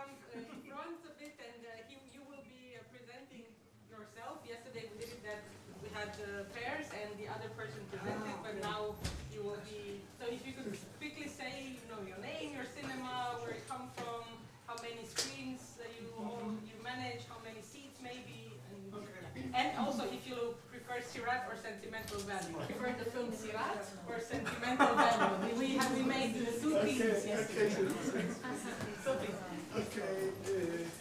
come in front a bit, and you will be presenting yourself. Yesterday we did it that we had pairs and the other person presented, but now you will be. So if you could quickly say, your name, your cinema, where you come from, how many screens you manage, how many seats maybe, and also if you prefer Sirat or sentimental value. Prefer the film Sirat or sentimental value? We made the two pieces yesterday.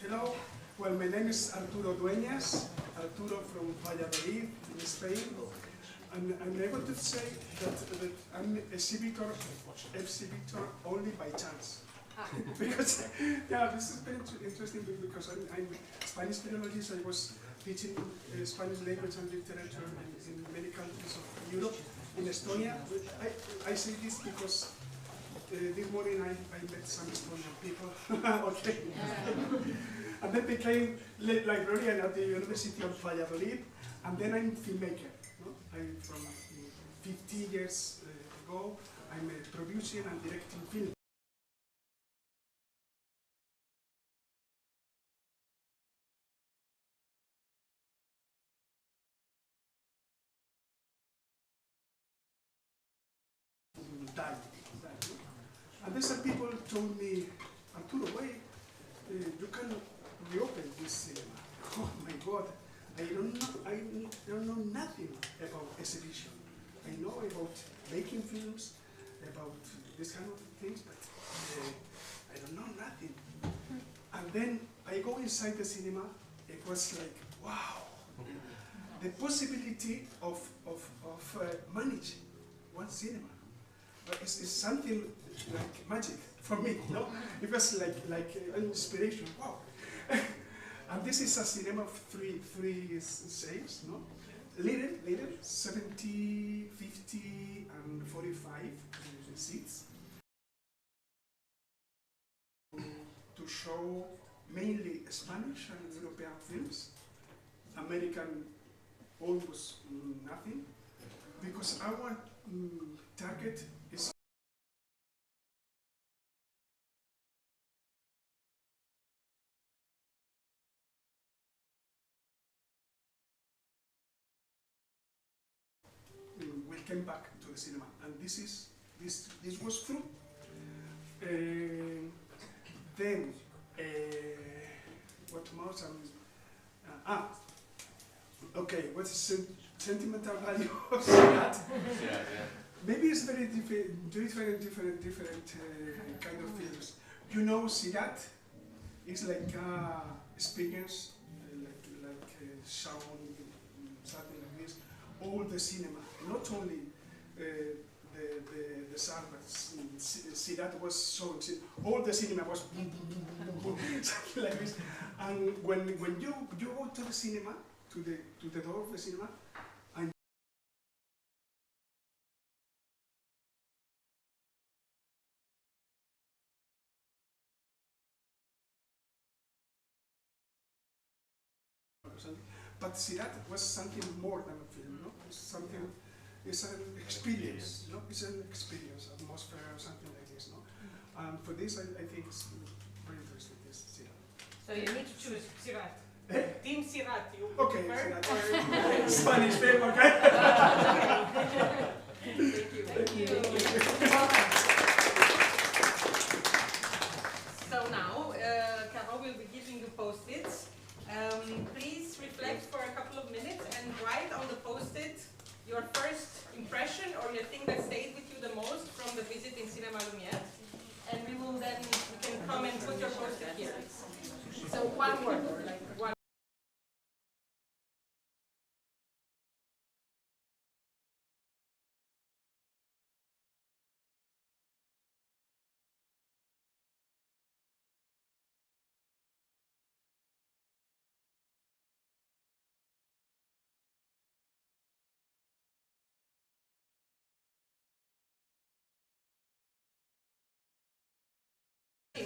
Hello. Well, my name is Arturo Dueñas. Arturo from Valladolid, in Spain. And I'm able to say that I'm a exhibitor only by chance. Because, this is very interesting because I'm Spanish philologist. I was teaching Spanish language and literature in many countries of Europe. In Estonia, I say this because this morning I met some Estonian people. Okay. And then became librarian at the University of Valladolid, and then I'm filmmaker. I'm from 50 years ago, I'm producing and directing film. And then some people told me, Arturo, why you can reopen this cinema? Oh my God, I don't know nothing about exhibition. I know about making films, about this kind of things, but I don't know nothing. And then I go inside the cinema, it was like, wow, the possibility of manage one cinema. It's something like magic for me, It was like an inspiration, wow. And this is a cinema of three sails, Little, 70, 50, and 45 seats. To show mainly Spanish and European films, American almost nothing, because our target is we came back to the cinema, and this was true. Then what more? Okay, what's sentimental value of that? Maybe it's very different kind of films. Sirat is like experience, like sound, something like this. All the cinema, not only the sound, but Sirat was so. All the cinema was boom, boom, boom, boom, boom, something like this. And when you go to the cinema, to the door of the cinema, and but Sirat was something more than a film, it's an experience, It's an experience, atmosphere, or something like this, And for this, I think it's very interesting, this Sirat. So you need to choose Sirat. Team Sirat, you okay, prefer? Sirat. Spanish film, okay? Thank you. So now, Caro will be giving you post-its. Please reflect for a couple of minutes and write on the post-it your first impression or your thing that stayed with you the most from the visit in Cinema Lumière. And we can come and put your post-it here. So one word, or like one.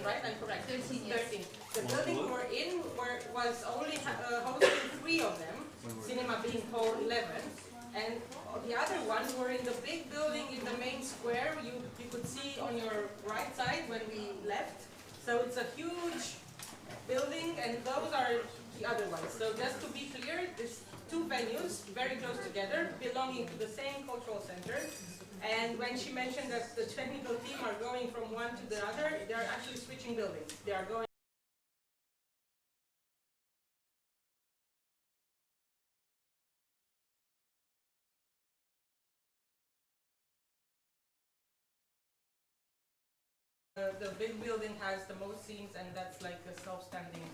Right, I'm correct. 13. Yes. 13. The building we're in was only hosting 3 of them, cinema being hall 11, and the other ones were in the big building in the main square. You could see on your right side when we left. So it's a huge building, and those are the other ones. So just to be clear, there's two venues very close together, belonging to the same cultural center. And when she mentioned that the technical team are going from one to the other, they're actually switching buildings. They are going the big building has the most scenes, and that's like a self-standing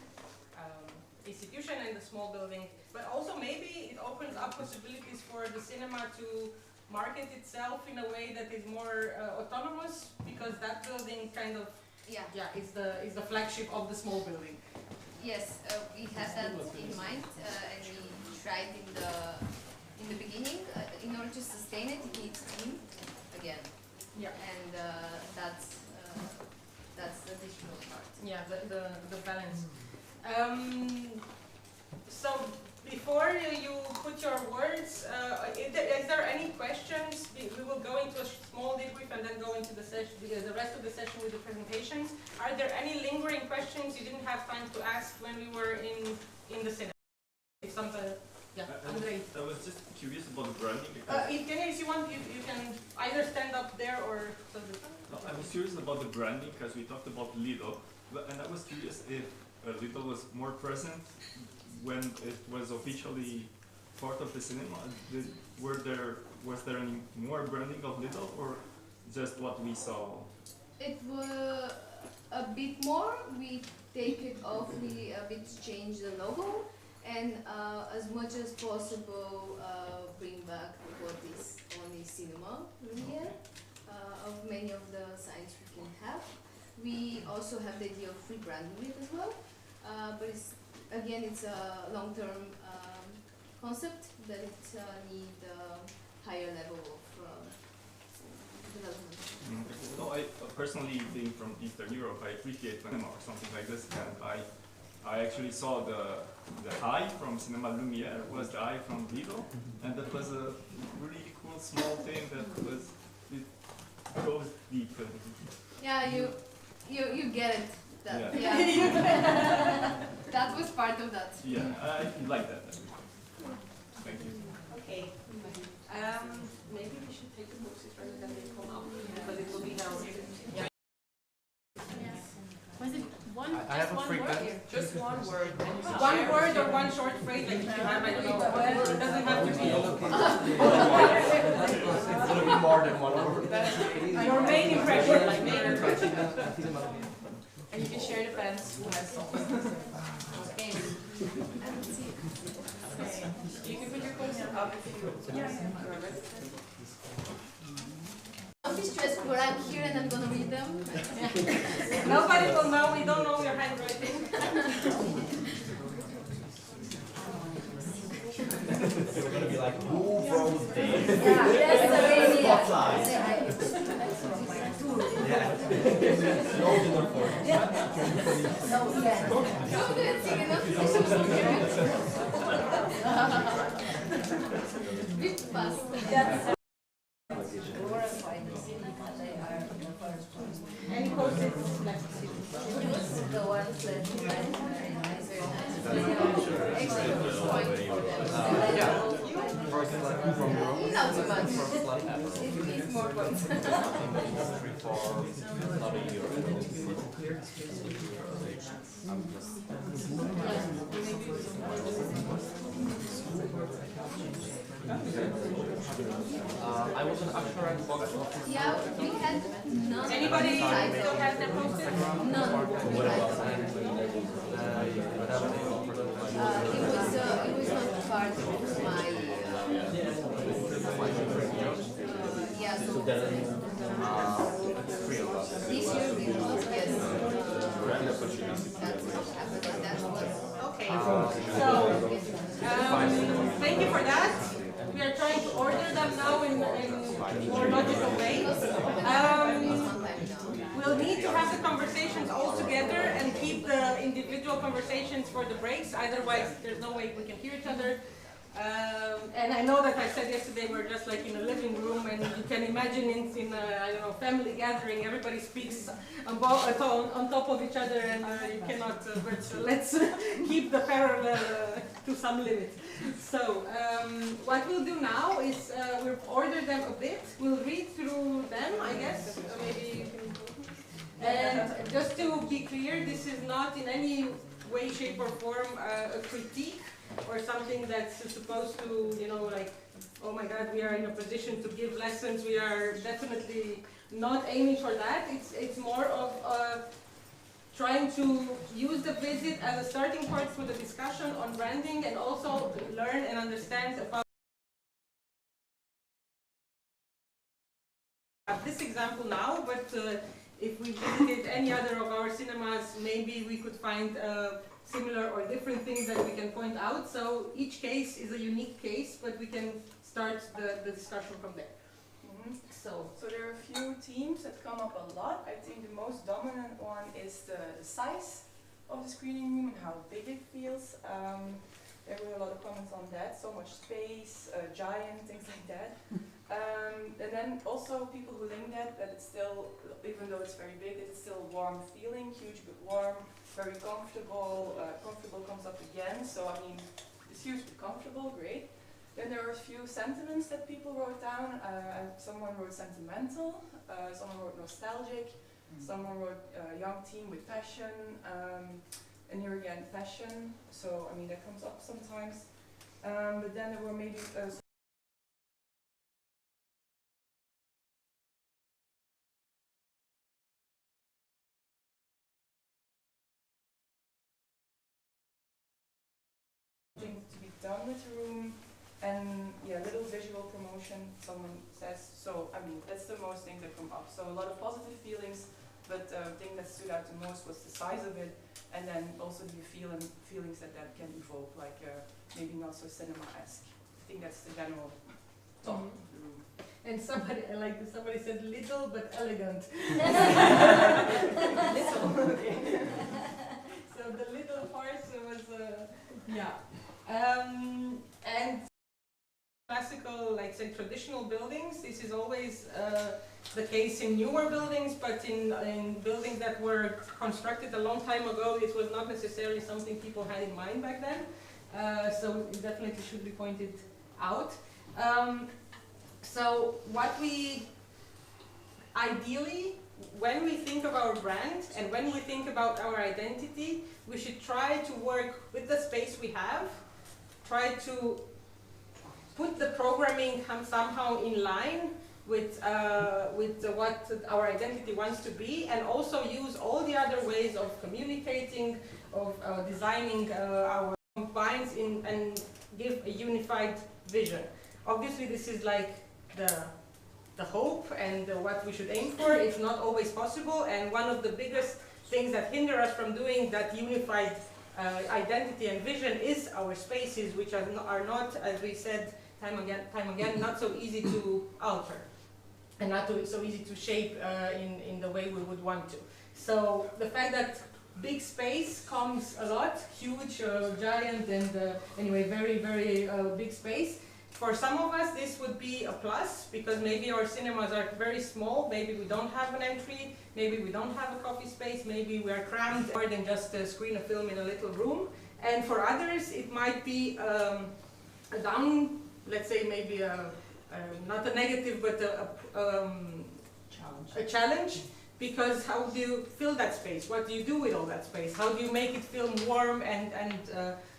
institution, and the small building. But also maybe it opens up possibilities for the cinema to market itself in a way that is more autonomous, because that building kind of is the flagship of the small building. Yes, we had that in mind, and we tried in the beginning. In order to sustain it, it needs team again. Yeah. And that's the additional part. Yeah, the balance. So before you put your words, is there any questions? We will go into a small debrief and then go into the session, the rest of the session with the presentations. Are there any lingering questions you didn't have time to ask when we were in the cinema? If something, yeah, Andrei. I was just curious about the branding. If you want, you can either stand up there or. No, I was curious about the branding because we talked about Lido, and I was curious if Lido was more present when it was officially part of the cinema. Was there any more branding of Lido, or just what we saw? It was a bit more. We take it off. We a bit change the logo, and as much as possible bring back what is only cinema here. Of many of the signs we can have. We also have the idea of rebranding it as well, but again it's a long-term concept that it needs a higher level of development. No, I personally being from Eastern Europe, I appreciate cinema or something like this, and I actually saw the eye from Cinema Lumière was the eye from Lido, and that was a really cool small thing that was. It goes deep. Yeah, you get it. That, yeah. That was part of that. Yeah, I like that. Thank you. Okay. Maybe we should take the boxes rather than they come out, but it will be now. Yeah. Was it one? I have a free pen. Just one word. One word or one short phrase, like if you have, I don't know. It doesn't have to be. It's going to be more than 1 word. Your main impression, like main impression. And you can share the pens who has songs. Okay. You can put your poster up if you. Yeah. Don't be stressed, but I'm here and I'm gonna read them. Nobody will know. We don't know your handwriting. We're going to be like, who wrote this? Yeah, that's the idea. Spotlight. Yeah. No dinner for it. No, yeah. Don't do it, sing enough. Bit fast. Any post-its left? The ones that you write are very nice. Excellent point. Yeah. First, like, from Rome. Not too much. First, like, It needs more points. history for not a year ago. I'm just. I was an usher at box office. Yeah, we had none. Anybody still has their post-its? None. It was not part of my yeah, so Three of us. this year we was yes. Okay. So, thank you for that. We are trying to order them now in more logical way. We'll need to have the conversations all together and keep the individual conversations for the breaks. Otherwise, there's no way we can hear each other. And I know that I said yesterday we're just like in a living room and can imagine in I don't know, family gathering, everybody speaks on top of each other, and you cannot. But let's keep the parallel to some limit. So what we'll do now is we'll order them a bit. We'll read through them, I guess. Maybe you can. And just to be clear, this is not in any way, shape, or form a critique or something that's supposed to, you know, like, oh my God, we are in a position to give lessons. We are definitely not aiming for that. It's more of trying to use the visit as a starting point for the discussion on branding, and also learn and understand about this example now, but if we visited any other of our cinemas, maybe we could find similar or different things that we can point out. So each case is a unique case, but we can start the discussion from there. So there are a few themes that come up a lot. I think the most dominant one is the size of the screening room and how big it feels. There were a lot of comments on that. So much space, giant, things like that. And then also people who link that it's still, even though it's very big, it's still warm feeling, huge but warm, very comfortable. Comfortable comes up again. So I mean, it's huge but comfortable, great. Then there are a few sentiments that people wrote down. Someone wrote sentimental, someone wrote nostalgic, someone wrote young teen with passion, and here again, passion. So, I mean, that comes up sometimes. But then there were maybe something to be done with the room. And yeah, little visual promotion, someone says. So, I mean, that's the most thing that come up. So a lot of positive feelings, but the thing that stood out the most was the size of it, and then also the feelings that can evoke, like maybe not so cinema-esque. I think that's the general thought of the room. And somebody said little but elegant. Little, okay. So the little part was, yeah. And classical, like say traditional buildings, this is always the case in newer buildings, but in buildings that were constructed a long time ago, it was not necessarily something people had in mind back then. So it definitely should be pointed out. So what we ideally, when we think of our brand and when we think about our identity, we should try to work with the space we have, try to put the programming somehow in line with what our identity wants to be, and also use all the other ways of communicating, of designing our combines in and give a unified vision. Obviously, this is like the hope and what we should aim for. It's not always possible, and one of the biggest things that hinder us from doing that unified identity and vision is our spaces, which are not, as we said time again, not so easy to alter and not so easy to shape in the way we would want to. So the fact that big space comes a lot, huge, giant, and anyway, very, very big space. For some of us, this would be a plus, because maybe our cinemas are very small, maybe we don't have an entry, maybe we don't have a coffee space, maybe we are crammed more than just screen a film in a little room. And for others, it might be a down, let's say maybe not a negative, but a challenge, because how do you fill that space? What do you do with all that space? How do you make it feel warm and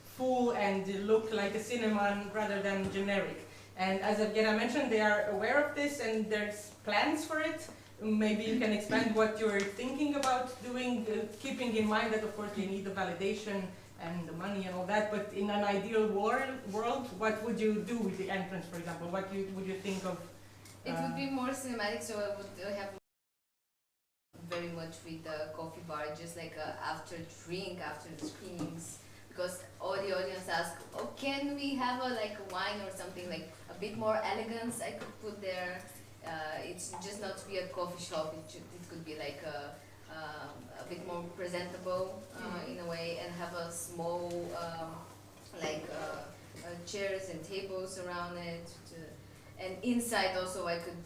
full and look like a cinema rather than generic? And as Evgenia mentioned, they are aware of this and there's plans for it. Maybe you can expand what you're thinking about doing, keeping in mind that of course you need the validation and the money and all that, but in an ideal world, what would you do with the entrance, for example? What would you think of? It would be more cinematic, so I would have very much with the coffee bar, just like after drink, after the screenings, because all the audience ask, oh, can we have a wine or something, like a bit more elegance I could put there. It's just not to be a coffee shop, it could be like a bit more presentable in a way, and have a small chairs and tables around it. And inside also I could,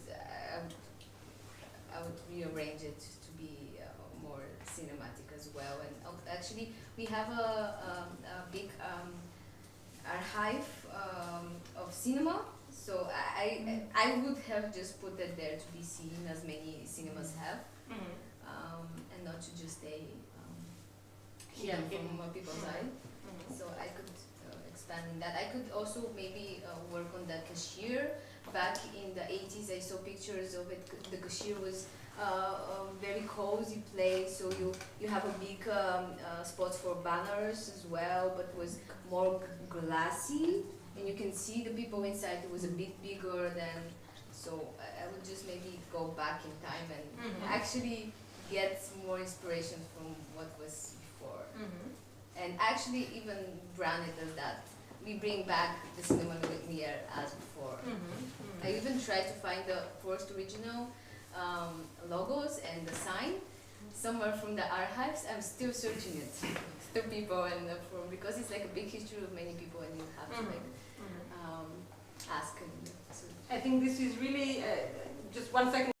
I would rearrange it to be more cinematic as well. And actually we have a big archive of cinema. So I would have just put that there to be seen as many cinemas have, and not to just stay hidden from people's eye. So I could expand in that. I could also maybe work on the cashier. Back in the 80s, I saw pictures of it. The cashier was a very cozy place. So you have a big spots for banners as well, but was more glassy. And you can see the people inside. It was a bit bigger than, so I would just maybe go back in time and actually get more inspiration from what was before. And actually even brand it as that. We bring back the cinema lumiere as before. I even tried to find the first original logos and the sign somewhere from the archives. I'm still searching it to people, and because it's like a big history of many people, and you have to like ask. And so I think this is really just 1 second.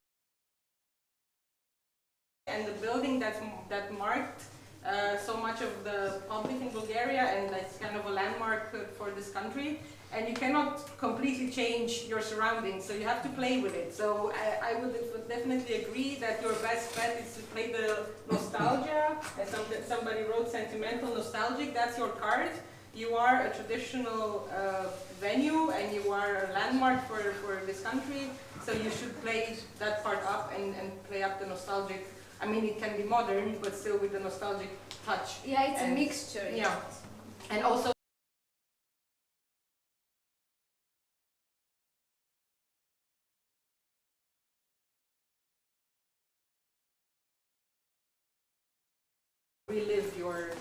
And the building that marked so much of the public in Bulgaria, and that's kind of a landmark for this country. And you cannot completely change your surroundings, so you have to play with it. So I would definitely agree that your best bet is to play the nostalgia. As somebody wrote, sentimental, nostalgic. That's your card. You are a traditional venue, and you are a landmark for this country. So you should play that part up and play up the nostalgic. I mean, it can be modern, but still with the nostalgic touch. yeah, it's a mixture. Yeah, and also relive your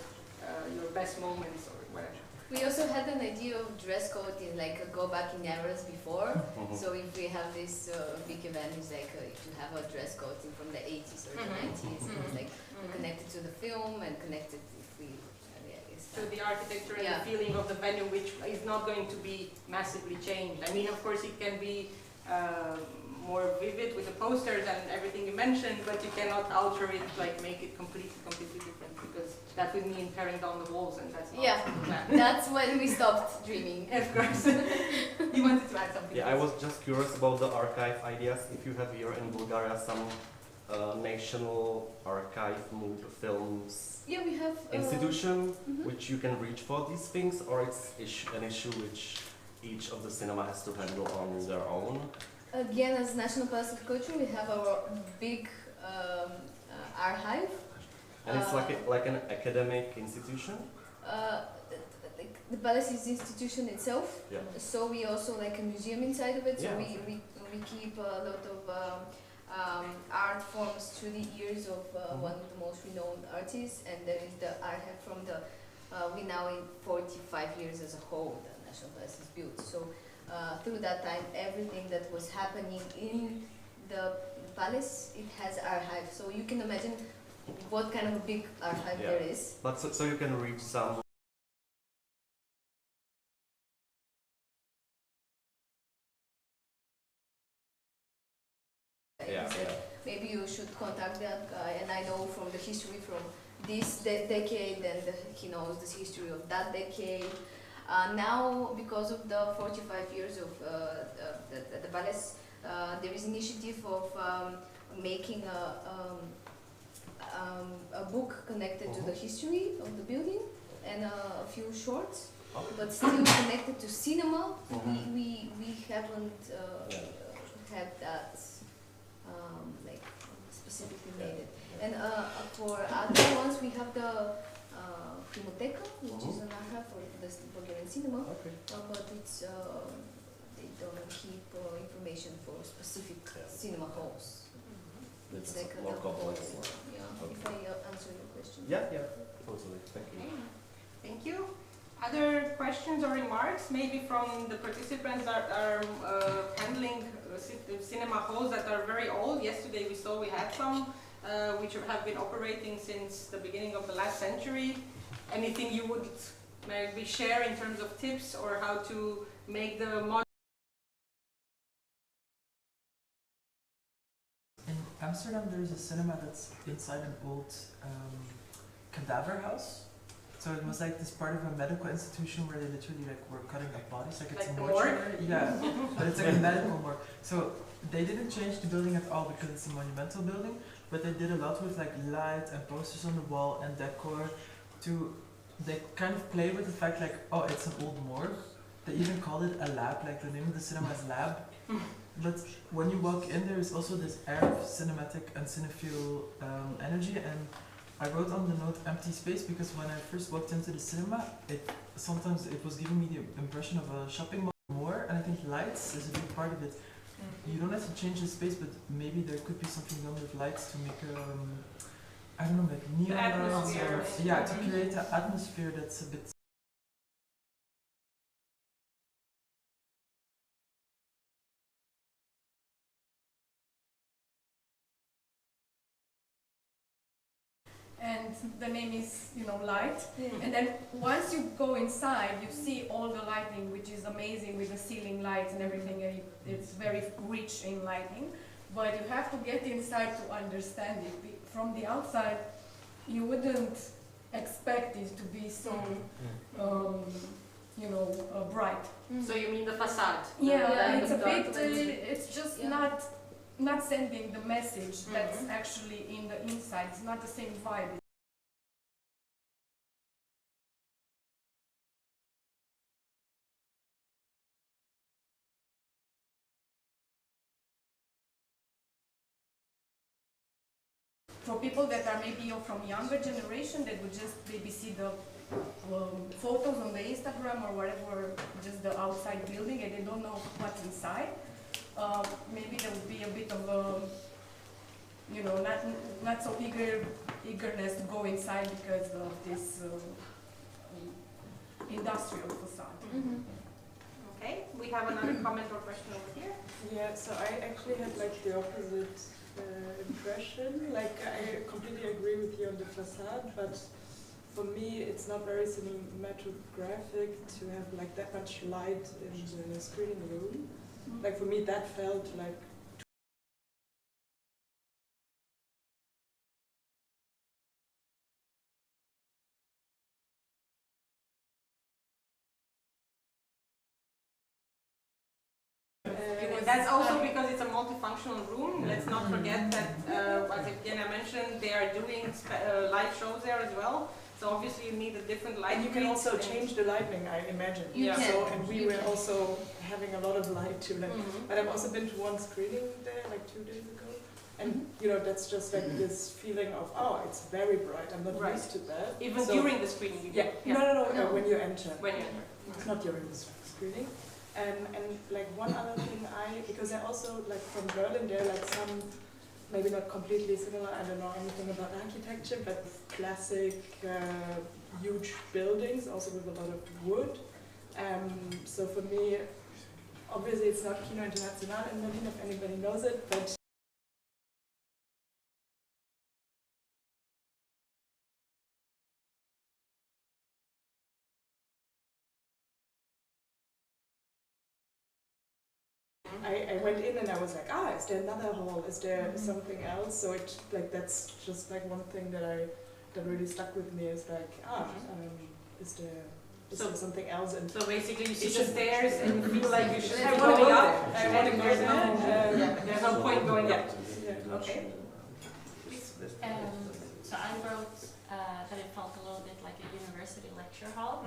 best moments or whatever. We also had an idea of dress code in like go back in eras before. So if we have this big event, it's like if you have a dress code from the 80s or the 90s, it's like connected to the film and connected if we To the architecture and the feeling of the venue, which is not going to be massively changed. I mean, of course, it can be more vivid with the posters and everything you mentioned, but you cannot alter it, like make it completely different, because that would mean tearing down the walls, and that's not the plan. That's when we stopped dreaming. Of course. You wanted to add something? Yeah, I was just curious about the archive ideas. If you have here in Bulgaria some national archive films Yeah, we have institution which you can reach for these things, or it's an issue which each of the cinema has to handle on their own? Again, as National Palace of Culture, we have our big archive. And it's like an academic institution? The palace is the institution itself, Yeah. so we also like a museum inside of it. So Yeah. we keep a lot of art forms through the years of one of the most renowned artists, and there is the archive from the we now in 45 years as a whole. The National Palace is built. So through that time, everything that was happening in the palace, it has archive. So you can imagine what kind of a big archive there is. But so you can reach some. Maybe you should contact that guy, and I know from the history from this decade, and he knows the history of that decade. Now, because of the 45 years of the palace, there is initiative of making a book connected to the history of the building, and a few shorts, but still connected to cinema. We haven't had that like specifically made it. And for other ones, we have the Filmoteca, which is an archive for the Bulgarian cinema, but it's they don't keep information for specific cinema halls. It's like more complex. Yeah, if I answer your question. Yeah, totally. Thank you. Thank you. Other questions or remarks, maybe from the participants that are handling cinema halls that are very old? Yesterday we saw we had some which have been operating since the beginning of the last century. Anything you would maybe share in terms of tips or how to make the modern Amsterdam, there's a cinema that's inside an old cadaver house. So it was like this part of a medical institution where they literally like were cutting up bodies, like it's Like a the mortuary. morgue? Yeah, but it's like a medical morgue. So they didn't change the building at all because it's a monumental building, but they did a lot with like light and posters on the wall and decor to, they kind of play with the fact like, oh, it's an old morgue. They even called it a lab, like the name of the cinema is Lab. But when you walk in, there is also this air of cinematic and cinephile energy, and I wrote on the note empty space because when I first walked into the cinema, sometimes it was giving me the impression of a shopping mall more, and I think lights is a big part of it. You don't have to change the space, but maybe there could be something done with lights to make I don't know, like neon lights, or yeah, to create an atmosphere that's a bit. And the name is, light. And then once you go inside, you see all the lighting, which is amazing with the ceiling lights and everything. And it's very rich in lighting, but you have to get inside to understand it. From the outside, you wouldn't expect it to be so, bright. So you mean the facade? Yeah, it's a bit. It's just not sending the message that's actually in the inside. It's not the same vibe. For people that are maybe from younger generation, that would just maybe see the photos on the Instagram or whatever, just the outside building, and they don't know what's inside. Maybe there would be a bit of not so eagerness to go inside because of this industrial facade. Okay, we have another comment or question over here. Yeah, so I actually had like the opposite impression. Like I completely agree with you on the facade, but for me it's not very cinematographic to have like that much light in the screening room. Like for me that felt like That's also because it's a multifunctional room. Let's not forget that, as Ioana mentioned, they are doing live shows there as well. So obviously you need a different light. And you can also change the lighting, I imagine. Yeah. So, and we were also having a lot of light too. Like, but I've also been to one screening there like 2 days ago. And that's just like this feeling of, oh, it's very bright. I'm not used to that. Even during the screening? Yeah. No, when you enter. When you enter. It's not during the screening. And like one other thing because I also like from Berlin, there are like some, maybe not completely similar, I don't know anything about architecture, but classic huge buildings, also with a lot of wood. So for me, obviously it's not Kino International in Berlin, if anybody knows it, but I went in and I was like, is there another hall? Is there something else? So it that's just like one thing that really stuck with me is like, is there something else? And so basically you see the stairs and you feel like you should I want to go up. I want to go there. There's no point going up. Yeah. Okay. So I wrote that it felt a little bit like a university lecture hall,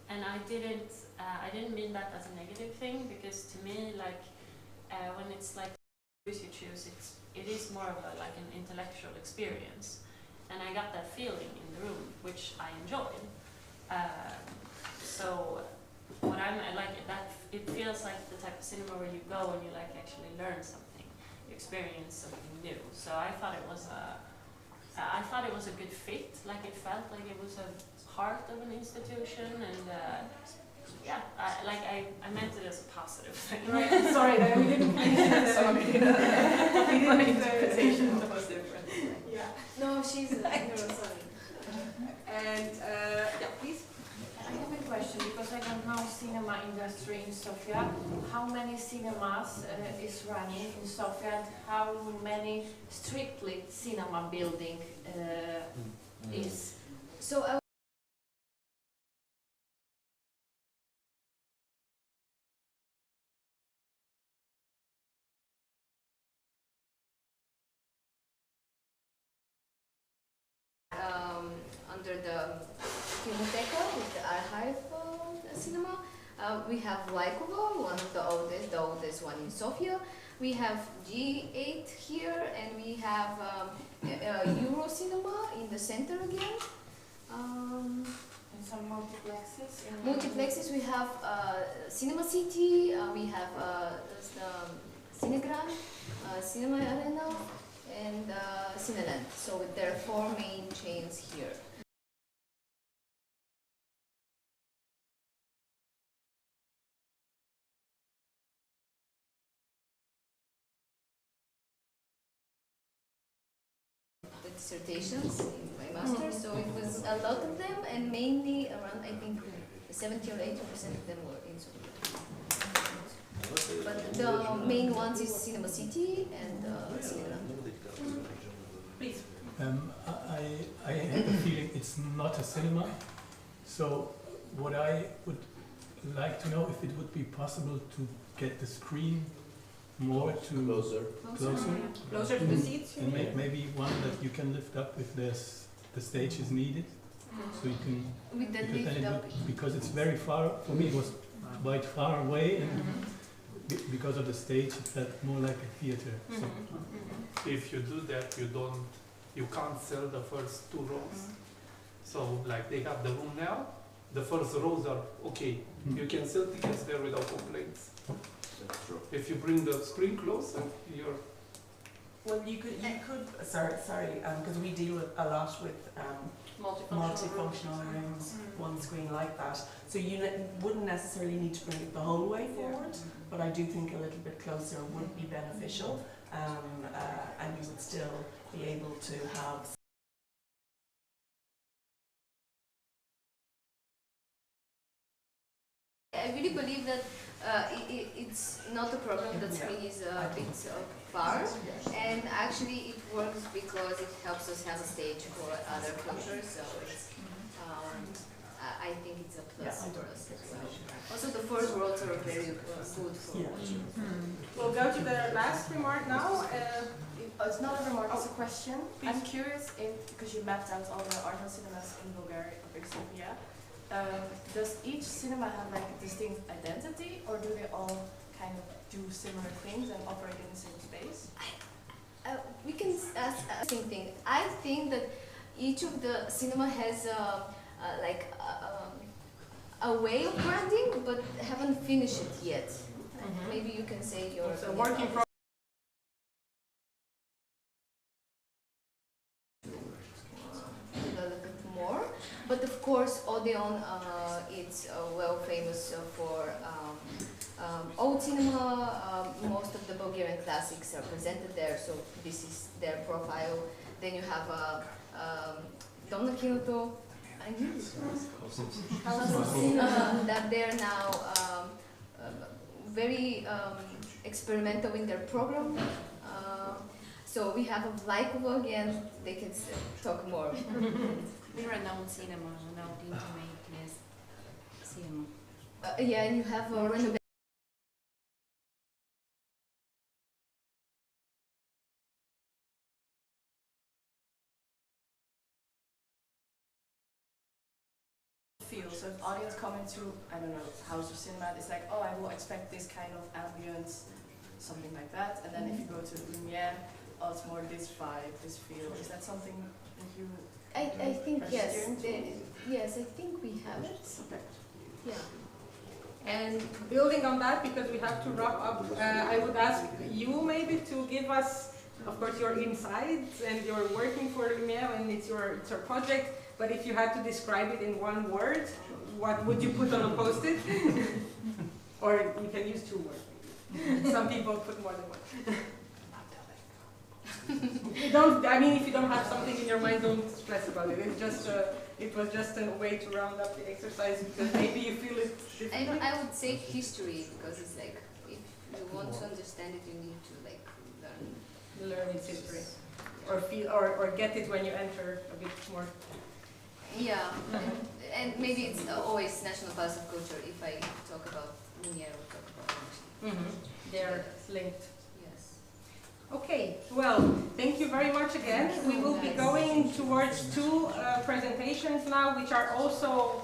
and I didn't mean that as a negative thing, because to me, like when it's like you choose, it is more of like an intellectual experience, and I got that feeling in the room, which I enjoyed. So what I like that it feels like the type of cinema where you go and you like actually learn something, you experience something new. So I thought it was a good fit. Like it felt like it was a heart of an institution, and I meant it as a positive thing. Right. Sorry, that we didn't Sorry. My interpretation was different. Yeah. No, she's sorry. And please. I have a question, because I don't know cinema industry in Sofia. How many cinemas is running in Sofia, and how many strictly cinema building is? So under the Kinoteca, with the archive cinema, we have Lajkovo, one of the oldest one in Sofia. We have G8 here, and we have Euro Cinema in the center again. And some multiplexes? Multiplexes, we have Cinema City, we have Cinegran, Cinema Arena, and Cineland. So there are 4 main chains here. The dissertations in my master's, so it was a lot of them, and mainly around, I think, 70 or 80% of them were in Sofia. But the main ones is Cinema City and Cineland. Please. I have a feeling it's not a cinema, so what I would like to know if it would be possible to get the screen more to Closer to the seats? and maybe one that you can lift up if the stage is needed, so you can With the because, then lift it up. would, because it's very far for me. It was quite far away, and because of the stage, it felt more like a theater. So If you do that, you can't sell the first 2 rows. So like they have the room now, the first rows are okay. You can sell tickets there without complaints. That's true. If you bring the screen closer, you're Well, you could, sorry, because we deal a lot with multifunctional rooms, one screen like that. So you wouldn't necessarily need to bring it the whole way forward, but I do think a little bit closer would be beneficial, and you would still be able to have. I really believe that it's not a problem that screen is a bit far, and actually it works because it helps us have a stage for other cultures, so it's, I think it's a plus for us as well. Also the first worlds are very good for watching. We'll go to the last remark now. It's not a remark, it's a question. I'm curious, because you mapped out all the art house cinemas in Bulgaria, in Sofia. Does each cinema have like a distinct identity, or do they all kind of do similar things and operate in the same space? We can ask the same thing. I think that each of the cinema has a way of branding, but haven't finished it yet. Maybe you can say your. So working from. Develop it more, but of course Odeon it's well famous for old cinema. Most of the Bulgarian classics are presented there, so this is their profile. Then you have Donna Kino, I knew this that they're now very experimental in their program. So we have a Lajkovo again, they can talk more. We renowned cinema, renowned intimate place cinema. Yeah, and you have a renovation. So if audience come into, I don't know, house of cinema, it's like, oh, I will expect this kind of ambience, something like that. And then if you go to Lumiere, oh, it's more this vibe, this feel. Is that something that you? I think yes. Yes, I think we have it. Okay. Yeah. And building on that, because we have to wrap up, I would ask you maybe to give us, of course, your insights, and you're working for Lumiere, and it's your project. But if you had to describe it in 1 word, what would you put on a post-it? Or you can use 2 words. Some people put more than 1. Don't. I mean, if you don't have something in your mind, don't stress about it. It's just it was just a way to round up the exercise because maybe you feel it differently. I would say history because it's like if you want to understand it, you need to like learn its history, or feel or get it when you enter a bit more. Yeah, and maybe it's always national parts of culture if I talk about Lumiere or talk about They're linked. Yes. Okay, well, thank you very much again. We will be going towards two presentations now, which are also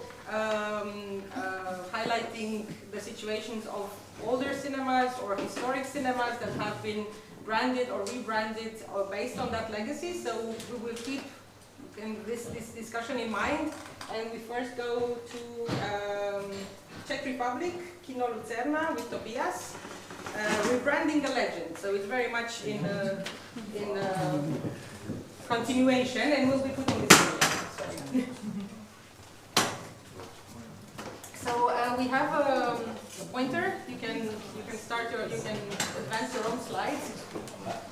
highlighting the situations of older cinemas or historic cinemas that have been branded or rebranded or based on that legacy. So we will keep this discussion in mind, and we first go to Czech Republic, Kino Lucerna with Tobias, rebranding a legend. So it's very much in continuation, and we'll be putting this in. So we have a pointer. You can start you can advance your own slides.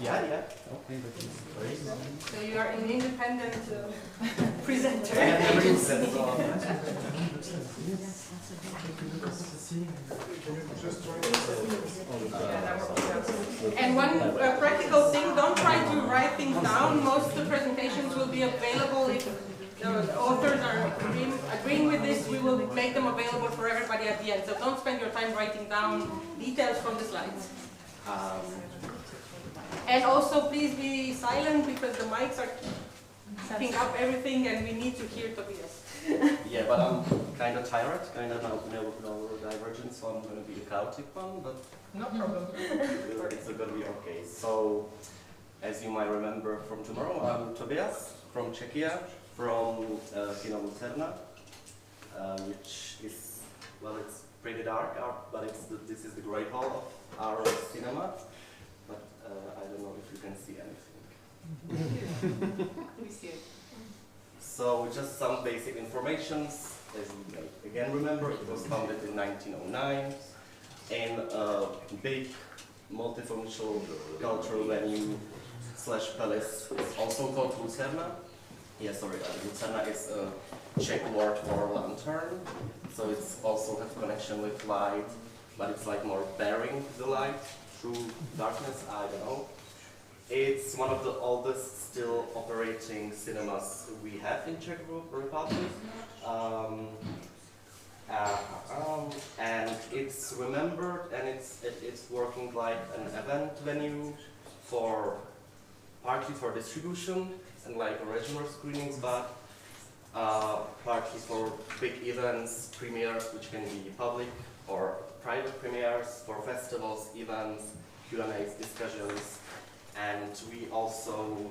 Yeah. Okay, that is great. So you are an independent presenter. And one practical thing: don't try to write things down. Most of the presentations will be available if the authors are agreeing with this. We will make them available for everybody at the end. So don't spend your time writing down details from the slides. And also, please be silent because the mics are picking up everything, and we need to hear Tobias. Yeah, but I'm kind of tired, kind of neurodivergent, so I'm going to be the chaotic one, but no problem. It's going to be okay. So, as you might remember from tomorrow, I'm Tobias from Czechia, from Kino Lucerna, which is, well, it's pretty dark, but this is the great hall of our cinema. But I don't know if you can see anything. We see it. So just some basic informations. As you may again remember, it was founded in 1909 in a big multifunctional cultural venue / palace. It's also called Lucerna. Yeah, sorry, Lucerna is a Czech word for lantern. So it's also has connection with light, but it's like more bearing the light through darkness, I don't know. It's one of the oldest still operating cinemas we have in Czech Republic. And it's remembered, and it's working like an event venue for partly for distribution and like regional screenings, but partly for big events, premieres, which can be public or private premieres, for festivals, events, Q&As, discussions, and we also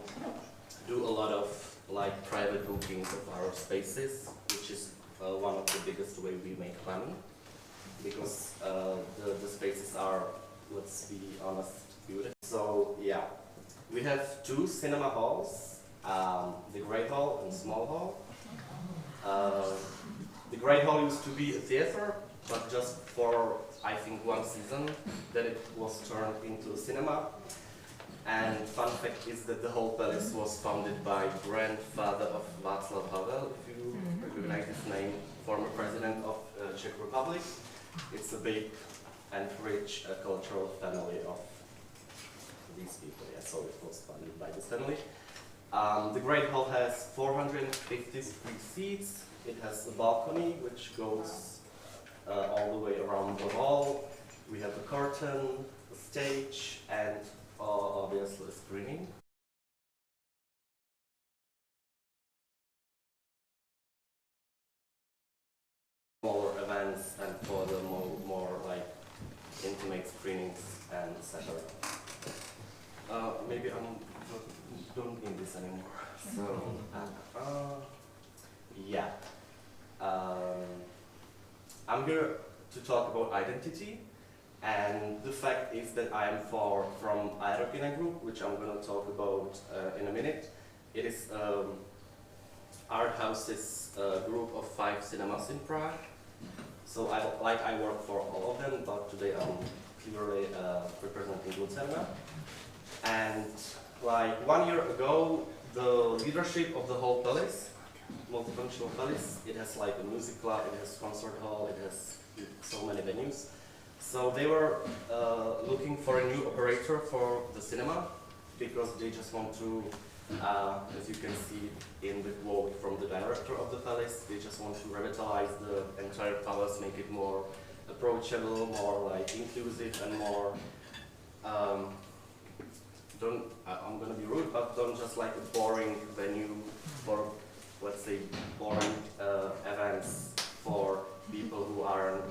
do a lot of like private bookings of our spaces, which is one of the biggest way we make money, because the spaces are, let's be honest, beautiful. So yeah, we have two cinema halls, the Great Hall and Small Hall. The Great Hall used to be a theater, but just for, I think, one season, then it was turned into a cinema. And fun fact is that the whole palace was founded by grandfather of Václav Havel, if you recognize his name, former president of Czech Republic. It's a big and rich cultural family of these people, yeah, so it was funded by this family. The Great Hall has 453 seats. It has a balcony which goes all the way around the hall. We have a curtain, a stage, and obviously a screening. Smaller events and for the more like intimate screenings and etc. Maybe I don't need this anymore. So yeah, I'm here to talk about identity. And the fact is that I am from Ioana Group, which I'm going to talk about in a minute. It is Art House's group of 5 cinemas in Prague. So I work for all of them, but today I'm clearly representing Lucerna. And like 1 year ago, the leadership of the whole palace multifunctional palace. It has like a music club, it has concert hall, it has so many venues. So they were looking for a new operator for the cinema because they just want to, as you can see in the quote from the director of the palace, they just want to revitalize the entire palace, make it more approachable, more like inclusive and more, I'm gonna be rude, but don't just like a boring venue for, let's say, boring events for people who aren't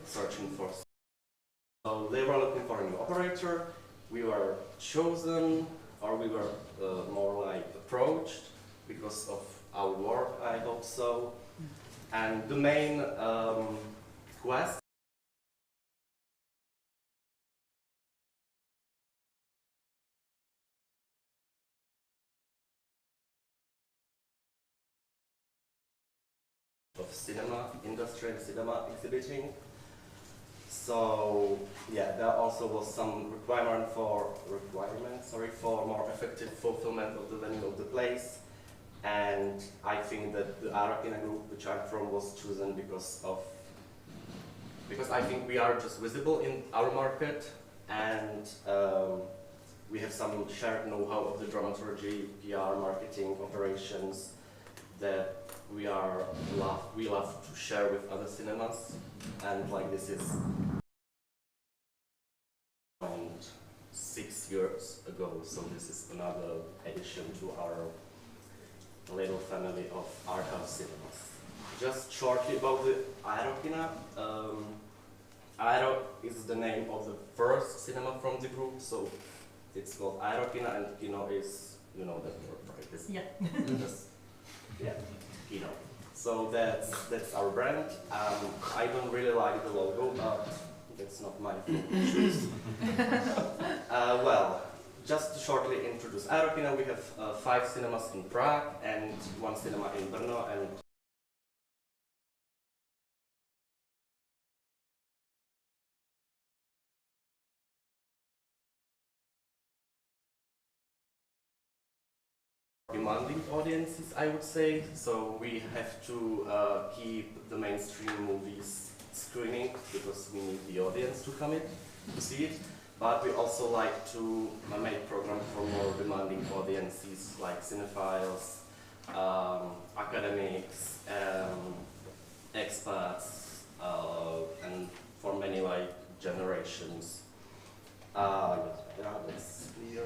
searching for. So they were looking for a new operator. We were chosen, or we were more like approached because of our work, I hope so. And the main quest of cinema industry and cinema exhibiting. So yeah, there also was some requirement for more effective fulfillment of the venue of the place. And I think that the Arapina group, which I'm from, was chosen because I think we are just visible in our market, and we have some shared know-how of the dramaturgy, PR, marketing, operations that we love to share with other cinemas, and like this is 6 years ago, so this is another addition to our little family of art house cinemas. Just shortly about the Aeropina. Aero is the name of the first cinema from the group, so it's called Aeropina, and Kino is, you know that word, right? It's yeah, Kino. So that's our brand. I don't really like the logo, but that's not my choice. Well, just to shortly introduce Aeropina, we have 5 cinemas in Prague and 1 cinema in Brno, and demanding audiences, I would say. So we have to keep the mainstream movies screening because we need the audience to come in to see it. But we also like to make programs for more demanding audiences like cinephiles, academics, expats, and for many like generations. Yeah, that's clear.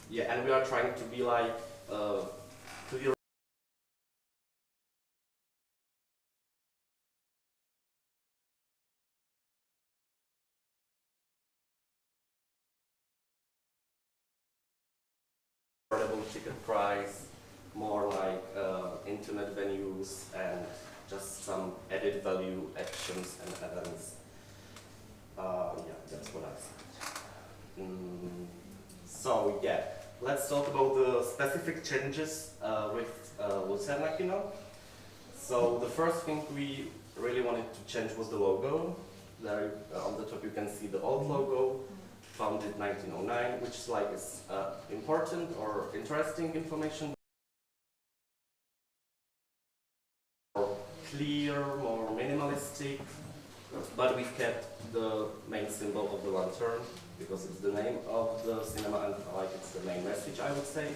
Yeah, and we are trying to be like to the affordable ticket price, more like intimate venues, and just some added value actions and events. Yeah, that's what I said. So yeah, let's talk about the specific changes with Lucerna Kino. So the first thing we really wanted to change was the logo. There on the top you can see the old logo, founded 1909, which is important or interesting information. More clear, more minimalistic, but we've kept the main symbol of the lantern because it's the name of the cinema and it's the main message, I would say.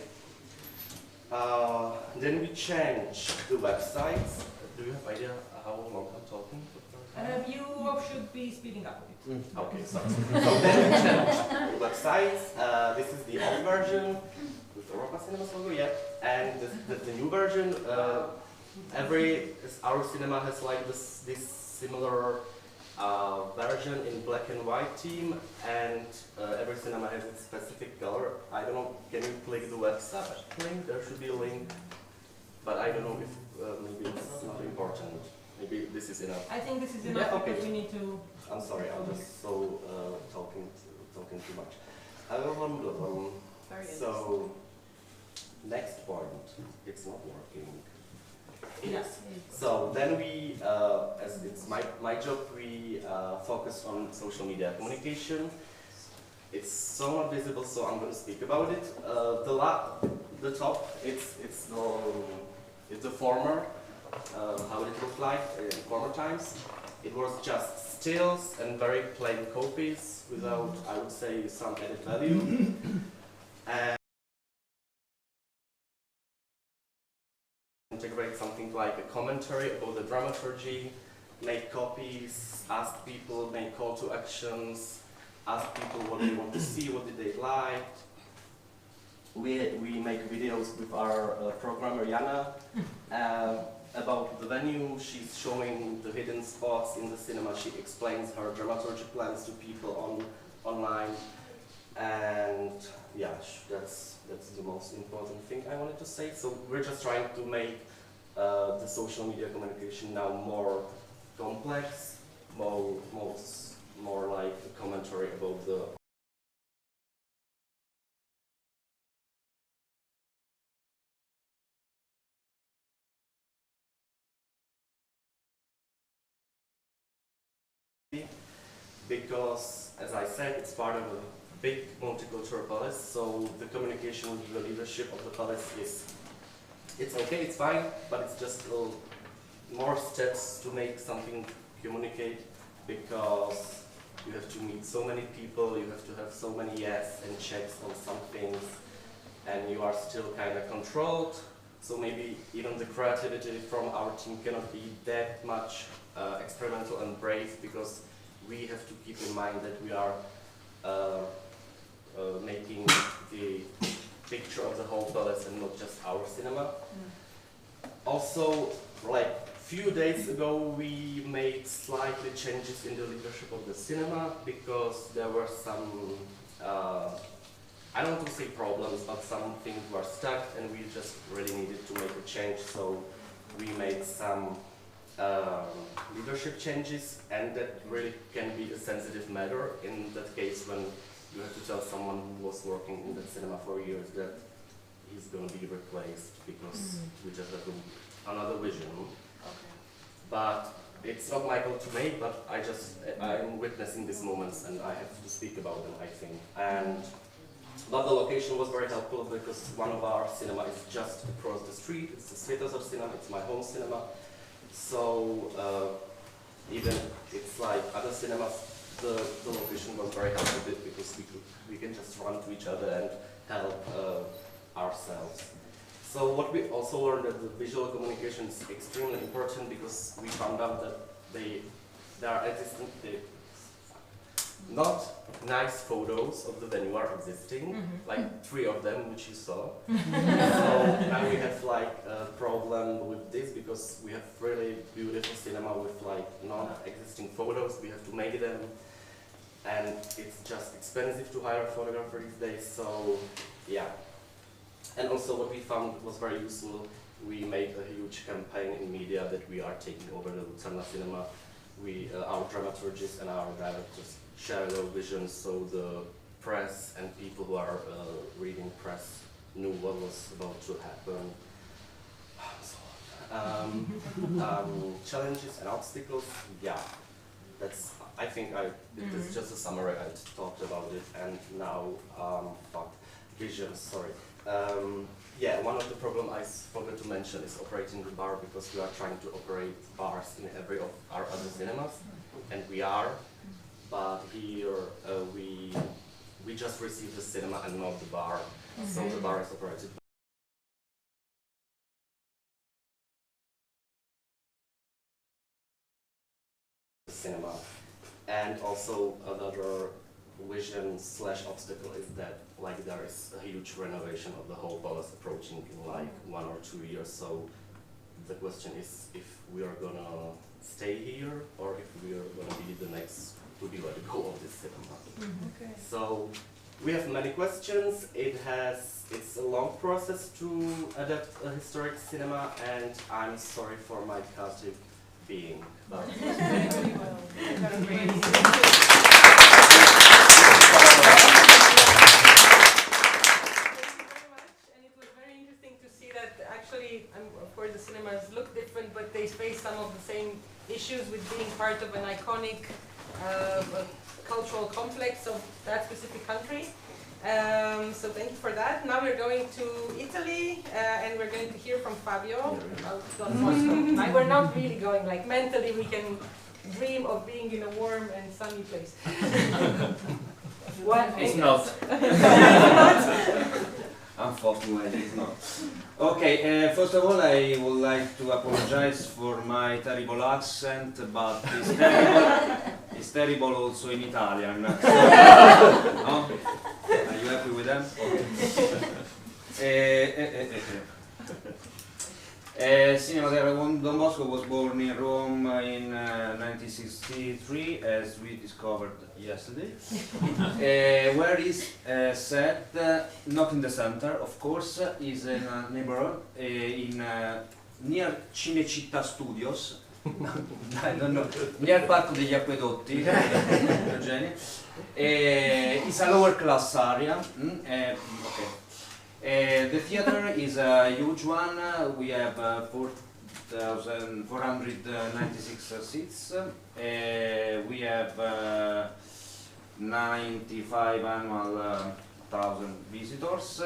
Then we changed the websites. Do you have idea how long I'm talking? You should be speeding up a bit. Okay, sorry. So then we changed the websites. This is the old version with the Europa Cinemas logo, yeah. And the new version, our cinema has like this similar version in black and white theme, and every cinema has its specific color. I don't know, can you click the website link? There should be a link, but I don't know if maybe it's not important. Maybe this is enough. I think this is enough, yeah, okay. Because we need to... I'm sorry, I'm just so talking too much. So, next point, it's not working. Yes. So then we, as it's my job, we focus on social media communication. It's somewhat visible, so I'm going to speak about it. The top, it's it's the former, how it looked like in former times. It was just stills and very plain copies without, I would say, some added value. And integrate something like a commentary about the dramaturgy, make copies, ask people, make call to actions, ask people what they want to see, what did they like. We make videos with our programmer Jana about the venue. She's showing the hidden spots in the cinema. She explains her dramaturgy plans to people online. And yeah, that's the most important thing I wanted to say. So we're just trying to make the social media communication now more complex, more like a commentary about the because, as I said, it's part of a big multicultural palace, so the communication with the leadership of the palace it's okay, it's fine, but it's just more steps to make something communicate, because you have to meet so many people, you have to have so many yes and checks on some things, and you are still kind of controlled, so maybe even the creativity from our team cannot be that much experimental and brave, because we have to keep in mind that we are making the picture of the whole palace and not just our cinema. Also, like few days ago, we made slightly changes in the leadership of the cinema, because there were some, I don't want to say problems, but some things were stuck and we just really needed to make a change, so we made some leadership changes, and that really can be a sensitive matter in that case when you have to tell someone who was working in that cinema for years that he's going to be replaced because we just have another vision. Okay. But it's not my call to make, but I'm witnessing these moments and I have to speak about them, I think. But the location was very helpful, because one of our cinema is just across the street. It's the Svetozar cinema, it's my home cinema. So even it's like other cinemas, the location was very helpful because we can just run to each other and help ourselves. So what we also learned that the visual communication is extremely important, because we found out that there are existing not nice photos of the venue are existing, like 3 of them which you saw. So now we have like a problem with this, because we have really beautiful cinema with like non-existing photos. We have to make them, and it's just expensive to hire a photographer these days. So yeah. And also what we found was very useful, we made a huge campaign in media that we are taking over the Lucerna cinema. Our dramaturgists and our directors share their visions, so the press and people who are reading press knew what was about to happen. Challenges and obstacles, yeah. I think this is just a summary. I talked about it, and now visions. Sorry. Yeah, one of the problems I forgot to mention is operating the bar, because we are trying to operate bars in every of our other cinemas, and we are. But here we just received the cinema and not the bar, so the bar is operated. Cinema. And also another vision/obstacle is that like there is a huge renovation of the whole palace approaching in like 1 or 2 years. So the question is if we are gonna stay here or if we are gonna be the next to be let go of this cinema. Okay. So we have many questions. It's a long process to adapt a historic cinema, and I'm sorry for my chaotic being. But Very well. Of course, the cinemas look different, but they face some of the same issues with being part of an iconic cultural complex of that specific country. So So thank you for that. Now we're going to Italy, and we're going to hear from Fabio about Don Bosco. Like, we're not really going, like mentally we can dream of being in a warm and sunny place. What? It's not. Unfortunately, it's not. Okay, first of all, I would like to apologize for my terrible accent, but it's terrible also in Italian. So, no? Are you happy with them? Cinema Don Bosco was born in Rome in 1963, as we discovered yesterday, where is set, not in the center, of course, is in a neighborhood in near Cinecittà Studios, I don't know, near Parco degli Acquedotti, it's a lower class area. Okay. The theater is a huge one. We have 4,496 seats. We have 95 annual thousand visitors.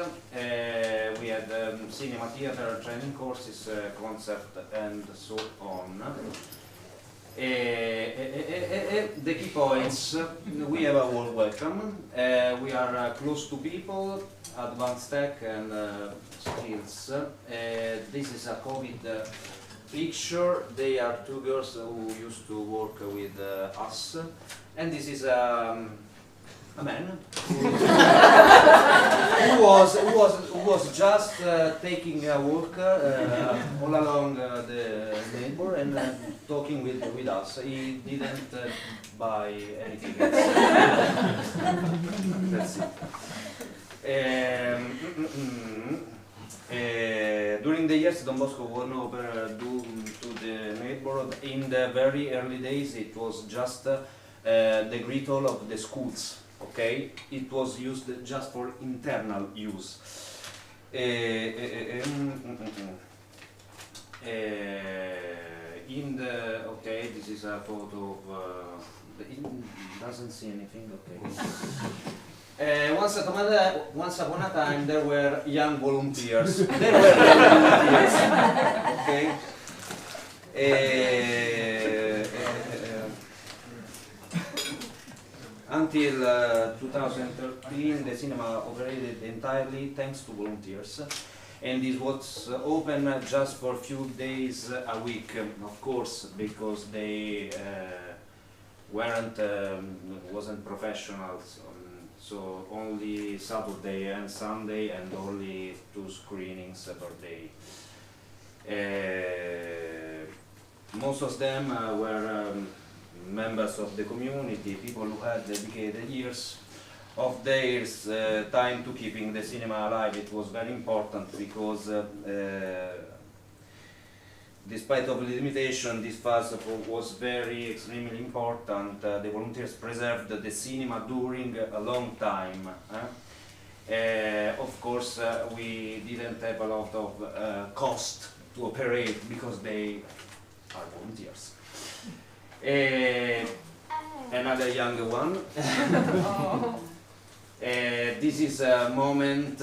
We had cinema, theater, training courses, concept, and so on. The key points: we have a warm welcome. We are close to people, advanced tech and skills. This is a COVID picture. They are two girls who used to work with us, and this is a man who was just taking a walk all along the neighbor and talking with us. He didn't buy anything else. That's it. During the years, Don Bosco won over to the neighborhood. In the very early days, it was just the great hall of the schools. Okay, it was used just for internal use. In the okay, this is a photo of. It doesn't see anything. Okay. Once upon a time, there were young volunteers. Okay. Until 2013, the cinema operated entirely thanks to volunteers, and this was open just for a few days a week, of course, because they wasn't professionals. So only Saturday and Sunday, and only 2 screenings per day. Most of them were members of the community, people who had dedicated years of their time to keeping the cinema alive. It was very important because despite of the limitation, this phase was very extremely important. The volunteers preserved the cinema during a long time. Of course, we didn't have a lot of cost to operate because they are volunteers. Another younger one. This is a moment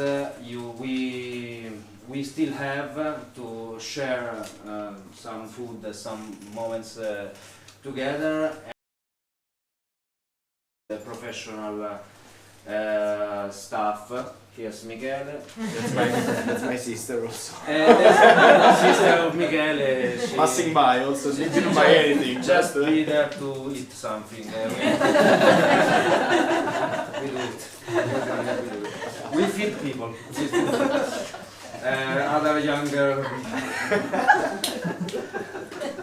we still have to share some food, some moments together. The professional staff. Here's Michele. That's my sister also. Sister of Michele. Passing by also, she didn't buy anything. Just be there to eat something. We do it. We feed people. Other younger.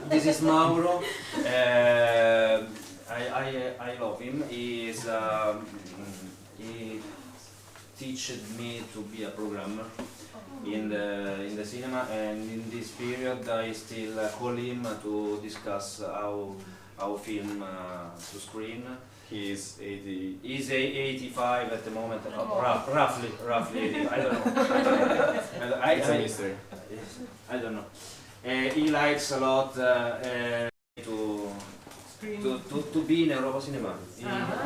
This is Mauro. I love him. He teached me to be a programmer in the cinema, and in this period I still call him to discuss how film to screen. He is 80. He's 85 at the moment, roughly 80. I don't know. It's a mystery. I don't know. He likes a lot to be in Europa Cinema.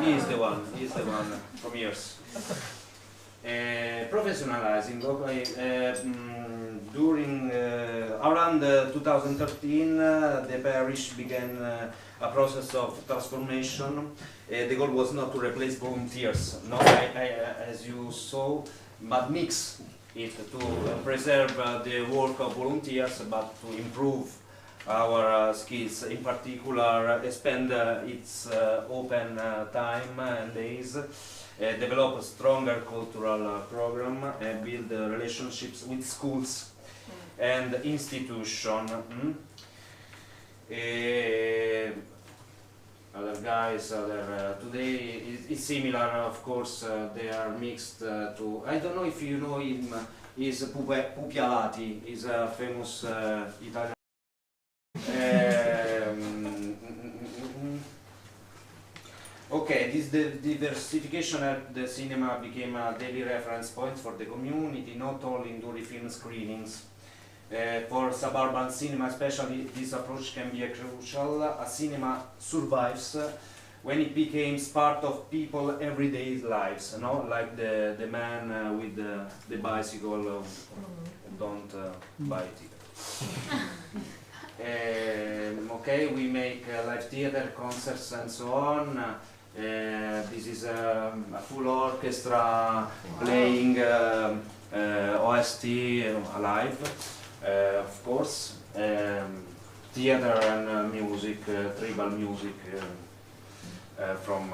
He is the one. He is the one from years. professionalizing. Okay, during around 2013, the parish began a process of transformation. The goal was not to replace volunteers, no, as you saw, but mix it to preserve the work of volunteers, but to improve our skills, in particular expand its open time and days, develop a stronger cultural program, build relationships with schools and institutions. Other guys, today is similar, of course, they are mixed to, I don't know if you know him, is Pupialati, is a famous Italian. Okay, this diversification helped the cinema became a daily reference point for the community, not only during film screenings. For suburban cinema especially, this approach can be crucial. A cinema survives when it becomes part of people's everyday lives, like the man with the bicycle, don't buy it. Okay, we make live theater, concerts and so on. This is a full orchestra playing OST live. Of course, theater and music, tribal music from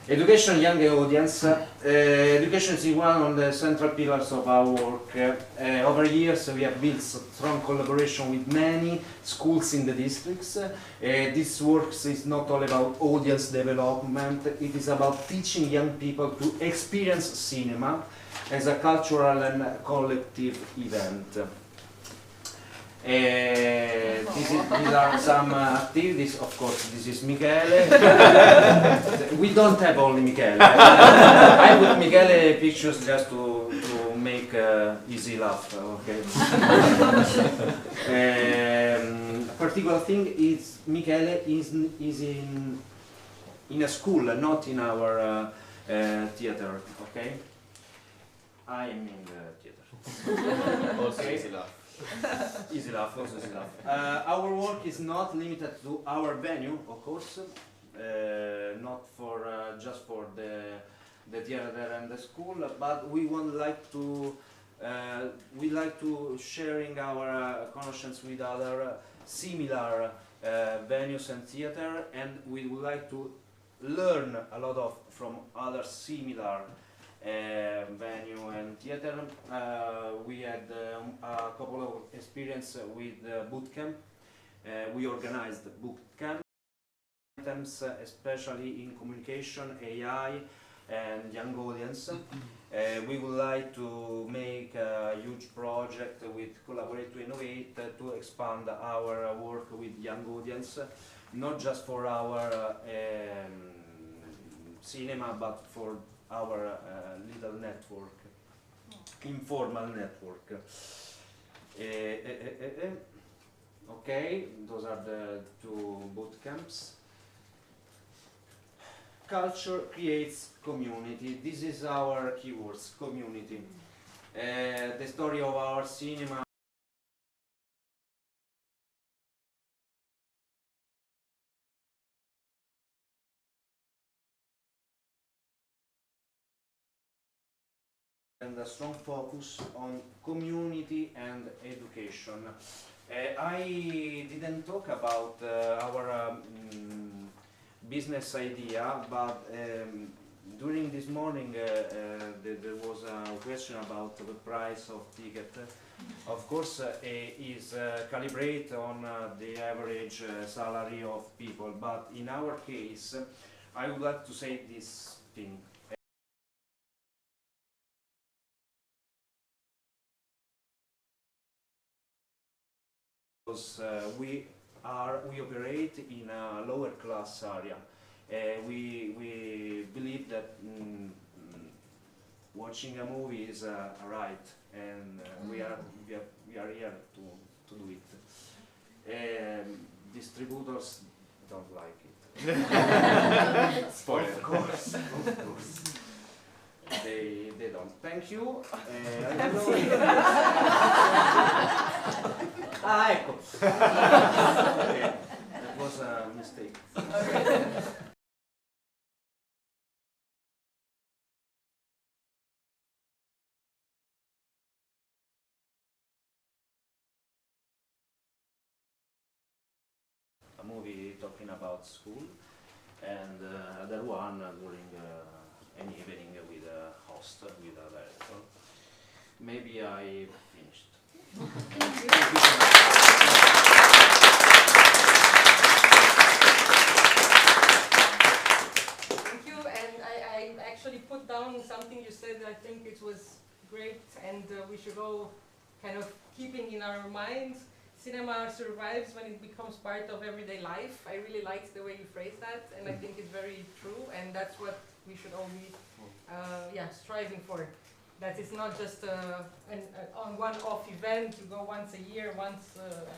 education, young audience. Education is one of the central pillars of our work. Over years, we have built strong collaboration with many schools in the districts. This work is not all about audience development, it is about teaching young people to experience cinema as a cultural and collective event. These are some activities. Of course, this is Michele. We don't have only Michele. I put Michele pictures just to make easy laugh. Okay. Particular thing is Michele is in a school, not in our theater. Okay. I am in the theater. Also easy laugh. Easy laugh, also easy laugh. Our work is not limited to our venue, of course, not for just for the theater and the school, but we would like to sharing our connections with other similar venues and theater, and we would like to learn a lot from other similar venue and theater. We had a couple of experience with boot camp. We organized boot camp items, especially in communication, AI, and young audience. We would like to make a huge project with Collaborate to Innovate to expand our work with young audience, not just for our cinema, but for our little network, informal network. Okay, those are the two boot camps. Culture creates community. This is our keywords, community. The story of our cinema and a strong focus on community and education. I didn't talk about our business idea, but during this morning there was a question about the price of ticket. Of course, is calibrated on the average salary of people, but in our case, I would like to say this thing. We operate in a lower class area. We believe that watching a movie is a right, and we are here to do it. Distributors don't like it. Spoiler. Of course. they don't. Thank you. I don't know. Ah, ecco. Okay. That was a mistake. A movie talking about school, and other one during an evening with a host, with a director. Maybe I finished. Thank you, and I actually put down something you said. I think it was great, and we should all kind of keeping in our minds. Cinema survives when it becomes part of everyday life. I really liked the way you phrased that, and I think it's very true, and that's what we should all be striving for. That it's not just an one-off event, you go once a year, I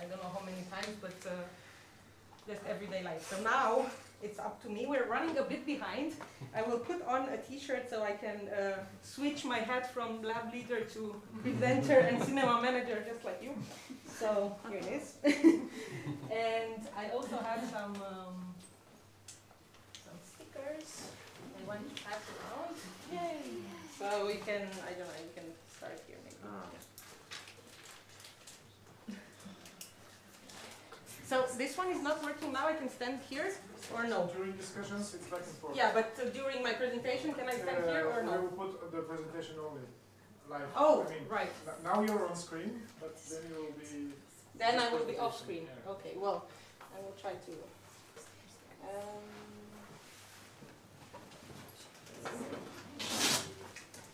don't know how many times, but just everyday life. So now it's up to me. We're running a bit behind. I will put on a t-shirt so I can switch my hat from lab leader to presenter and cinema manager, just like you. So here it is. And I also have some stickers. I want to pass it around. Yay! So we can, I don't know, you can start here maybe. So this one is not working now. I can stand here or no? During discussions, it's back and forth. Yeah, but during my presentation, can I stand here or no? We will put the presentation only live. Oh, I mean, right. Now you're on screen, but then you will be. Then I will be off screen. Okay, well, I will try to.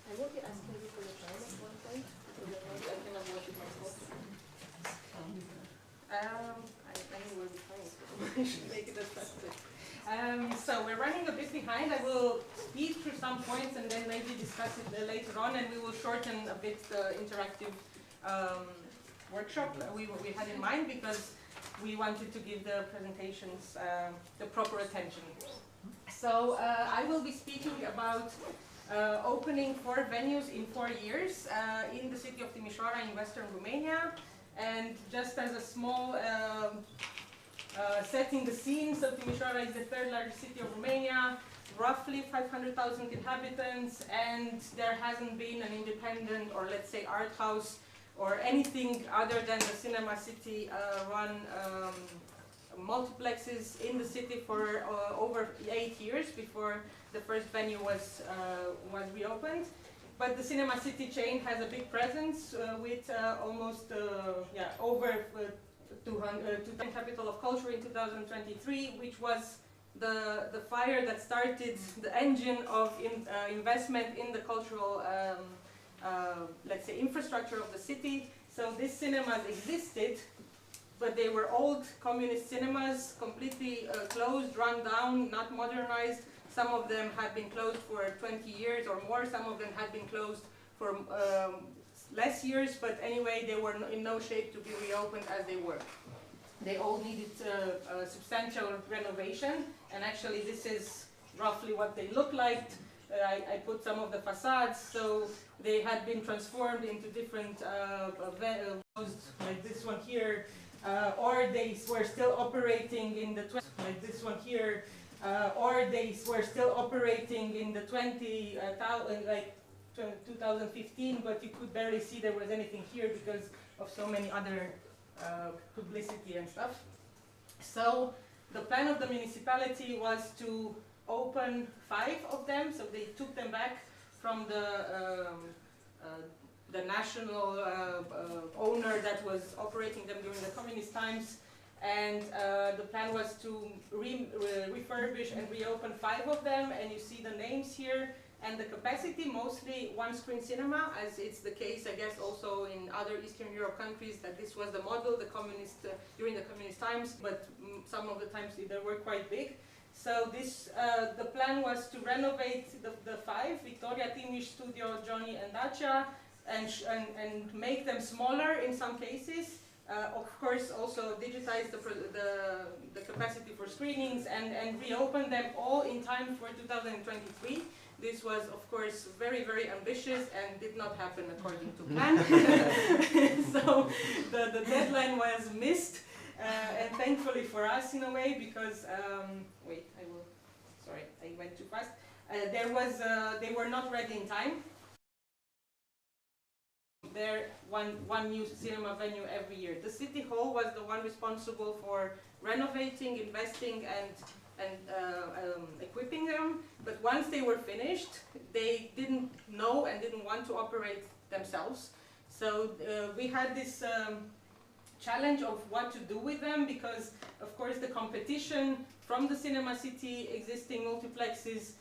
I will be asking you for the time at one point, so that maybe I cannot watch it myself. I will be trying to. I should make it as fast as so we're running a bit behind. I will speed through some points and then maybe discuss it later on, and we will shorten a bit the interactive workshop we had in mind, because we wanted to give the presentations the proper attention. So I will be speaking about opening 4 venues in 4 years in the city of Timișoara in western Romania. And just as a small setting the scene, so Timișoara is the 3rd largest city of Romania, roughly 500,000 inhabitants, and there hasn't been an independent, or let's say art house, or anything other than the Cinema City run multiplexes in the city for over 8 years before the first venue was reopened. But the Cinema City chain has a big presence with almost over 200 capital of culture in 2023, which was the fire that started the engine of investment in the cultural let's say infrastructure of the city. So these cinemas existed, but they were old communist cinemas, completely closed, run down, not modernized. Some of them had been closed for 20 years or more. Some of them had been closed for less years, but anyway, they were in no shape to be reopened as they were. They all needed a substantial renovation, and actually this is roughly what they look like. I put some of the facades, so they had been transformed into different like this one here, or they were still operating in the like this one here, or they were still operating in the 2015, but you could barely see there was anything here because of so many other publicity and stuff. So the plan of the municipality was to open 5 of them, so they took them back from the national owner that was operating them during the communist times, and the plan was to refurbish and reopen 5 of them, and you see the names here, and the capacity, mostly one-screen cinema, as it's the case, I guess, also in other Eastern Europe countries, that this was the model, the communist, during the communist times, but some of the times they were quite big. So this, the plan was to renovate the 5, Victoria, Timiș, Studio, Johnny, and Dacia, and make them smaller in some cases. Of course, also digitize the capacity for screenings and reopen them all in time for 2023. This was, of course, very, very ambitious and did not happen according to plan. So the deadline was missed, and thankfully for us in a way, because, sorry, I went too fast. They were not ready in time. There one new cinema venue every year. The city hall was the one responsible for renovating, investing, and equipping them. But once they were finished, they didn't know and didn't want to operate themselves. So we had this challenge of what to do with them, because of course the competition from the Cinema City existing multiplexes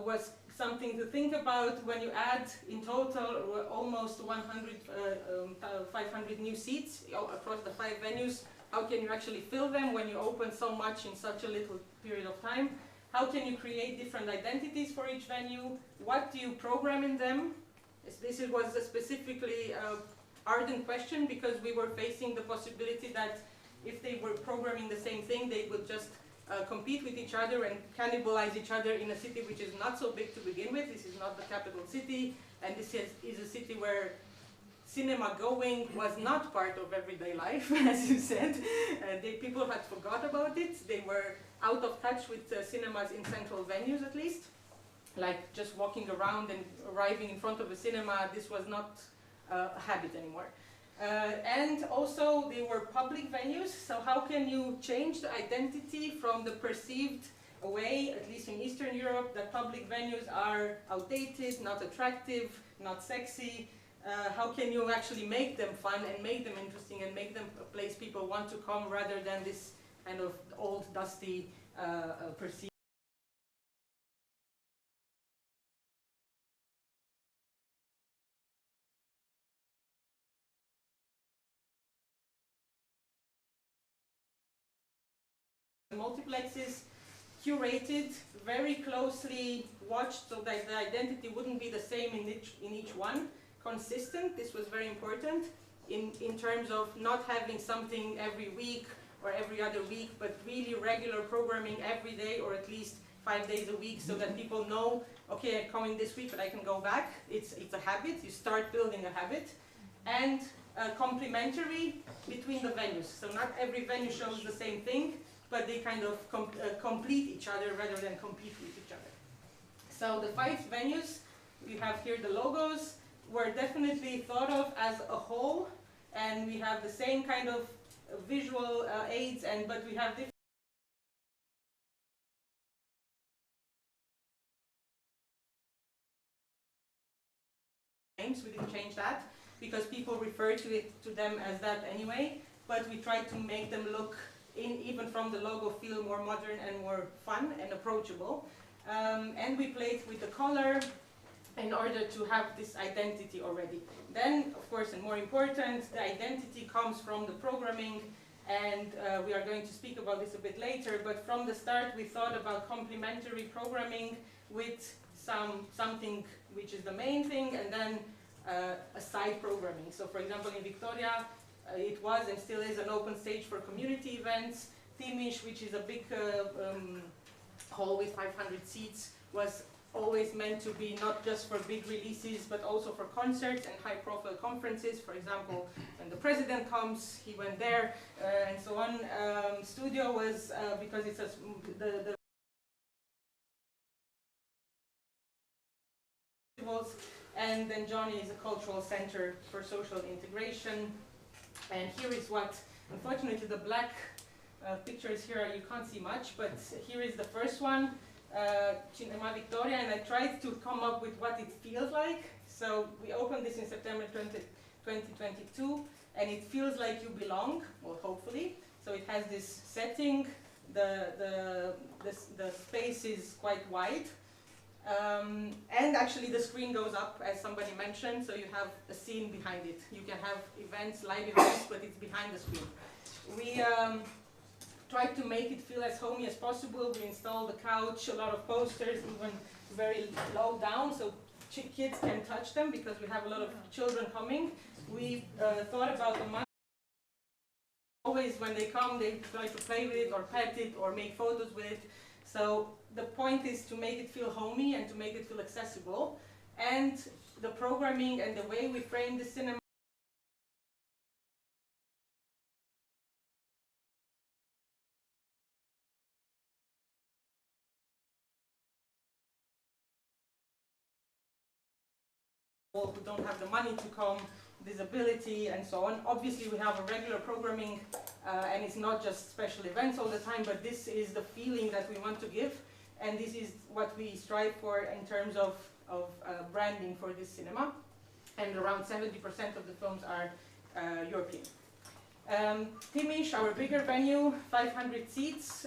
was something to think about. When you add in total almost 500 new seats across the 5 venues, how can you actually fill them when you open so much in such a little period of time? How can you create different identities for each venue? What do you program in them? This was a specifically ardent question, because we were facing the possibility that if they were programming the same thing, they would just compete with each other and cannibalize each other in a city which is not so big to begin with. This is not the capital city, and this is a city where cinema going was not part of everyday life, as you said. People had forgot about it. They were out of touch with cinemas in central venues, at least. Like just walking around and arriving in front of a cinema, this was not a habit anymore. And also they were public venues, so how can you change the identity from the perceived way, at least in Eastern Europe, that public venues are outdated, not attractive, not sexy? How can you actually make them fun and make them interesting and make them a place people want to come, rather than this kind of old, dusty, perceived? Multiplexes curated, very closely watched, so that the identity wouldn't be the same in each one. Consistent, this was very important in terms of not having something every week or every other week, but really regular programming every day, or at least 5 days a week, so that people know, okay, I'm coming this week, but I can go back. It's a habit. You start building a habit. And complementary between the venues. So not every venue shows the same thing, but they kind of complete each other rather than compete with each other. So the 5 venues, we have here the logos, were definitely thought of as a whole, and we have the same kind of visual aids, but we have different names. We didn't change that because people refer to them as that anyway, but we tried to make them look, even from the logo, feel more modern and more fun and approachable. And we played with the color in order to have this identity already. Then, of course, and more important, the identity comes from the programming, and we are going to speak about this a bit later, but from the start we thought about complementary programming with something which is the main thing, and then a side programming. So for example, in Victoria, it was and still is an open stage for community events. Timiș, which is a big hall with 500 seats, was always meant to be not just for big releases, but also for concerts and high-profile conferences. For example, when the president comes, he went there, and so on. Studio was, because it's the and then Johnny is a cultural center for social integration. And here is what, unfortunately, the black pictures here, you can't see much, but here is the first one, Cinema Victoria, and I tried to come up with what it feels like. So we opened this in September 2022, and it feels like you belong, well, hopefully. So it has this setting, the space is quite wide, and actually the screen goes up, as somebody mentioned, so you have a scene behind it. You can have events, live events, but it's behind the screen. We tried to make it feel as homey as possible. We installed a couch, a lot of posters, even very low down, so kids can touch them, because we have a lot of children coming. We thought about the money. Always when they come, they try to play with it or pet it or make photos with it. So the point is to make it feel homey and to make it feel accessible. And the programming and the way we frame the cinema who don't have the money to come, disability and so on. Obviously we have a regular programming and it's not just special events all the time, but this is the feeling that we want to give, and this is what we strive for in terms of branding for this cinema. And around 70% of the films are European. Timiș, our bigger venue, 500 seats,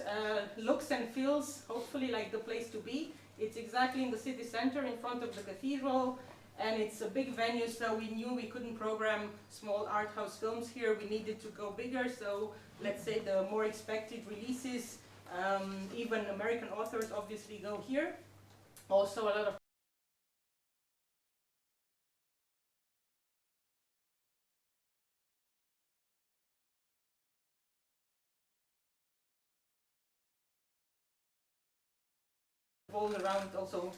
looks and feels hopefully like the place to be. It's exactly in the city center in front of the cathedral, and it's a big venue, so we knew we couldn't program small art house films here. We needed to go bigger, so let's say the more expected releases, even American authors obviously go here. Also a lot of all around, also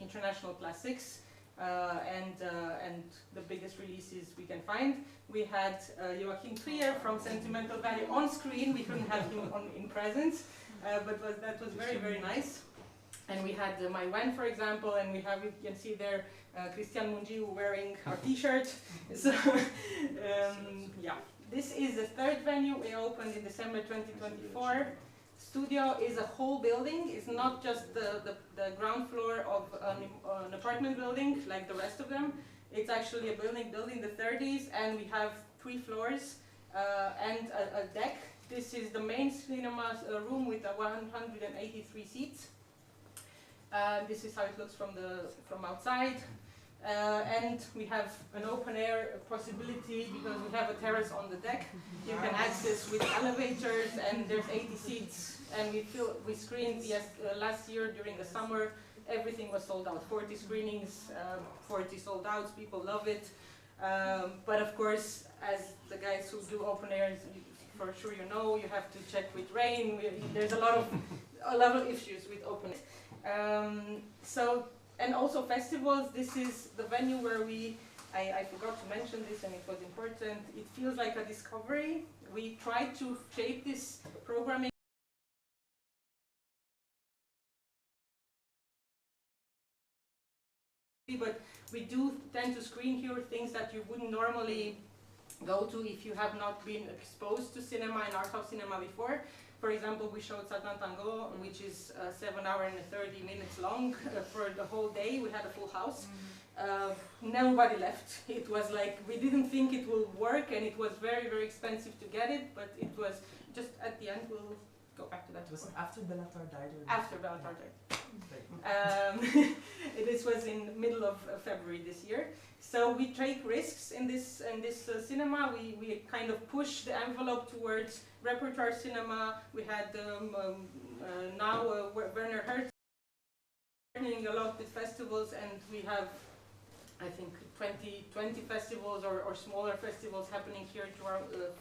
international classics and the biggest releases we can find. We had Joachim Trier from Sentimental Valley on screen. We couldn't have him in presence, but that was very, very nice. And we had My Wen, for example, and we have, you can see there, Christian Mungiu wearing our t-shirt. So, yeah. This is the third venue we opened in December 2024. Studio is a whole building. It's not just the ground floor of an apartment building like the rest of them. It's actually a building built in the 30s, and we have 3 floors and a deck. This is the main cinema room with 183 seats. This is how it looks from outside. And we have an open air possibility because we have a terrace on the deck. You can access with elevators, and there's 80 seats. And we screened last year during the summer. Everything was sold out. 40 screenings, 40 sold out. People love it. But of course, as the guys who do open airs, for sure you know, you have to check with rain. There's a lot of issues with open air. And also festivals. This is the venue where I forgot to mention this, and it was important. It feels like a discovery. We tried to shape this programming but we do tend to screen here things that you wouldn't normally go to if you have not been exposed to cinema and art house cinema before. For example, we showed Satan Tango, which is 7 hours and 30 minutes long for the whole day. We had a full house. Nobody left. It was like, we didn't think it will work, and it was very, very expensive to get it, but it was just at the end, we'll go back to that. It was after Bellatar died? After Bellatar died. This was in the middle of February this year. So we take risks in this cinema. We kind of push the envelope towards repertoire cinema. We had now Werner Hertz partnering a lot with festivals, and we have, I think, 20 festivals or smaller festivals happening here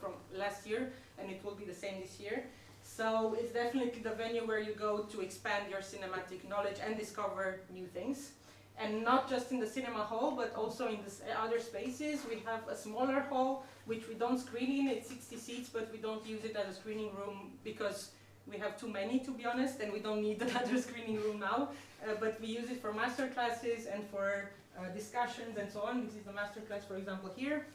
from last year, and it will be the same this year. So it's definitely the venue where you go to expand your cinematic knowledge and discover new things. And not just in the cinema hall, but also in the other spaces. We have a smaller hall, which we don't screen in. It's 60 seats, but we don't use it as a screening room because we have too many, to be honest, and we don't need another screening room now. But we use it for master classes and for discussions and so on. This is the master class, for example, here.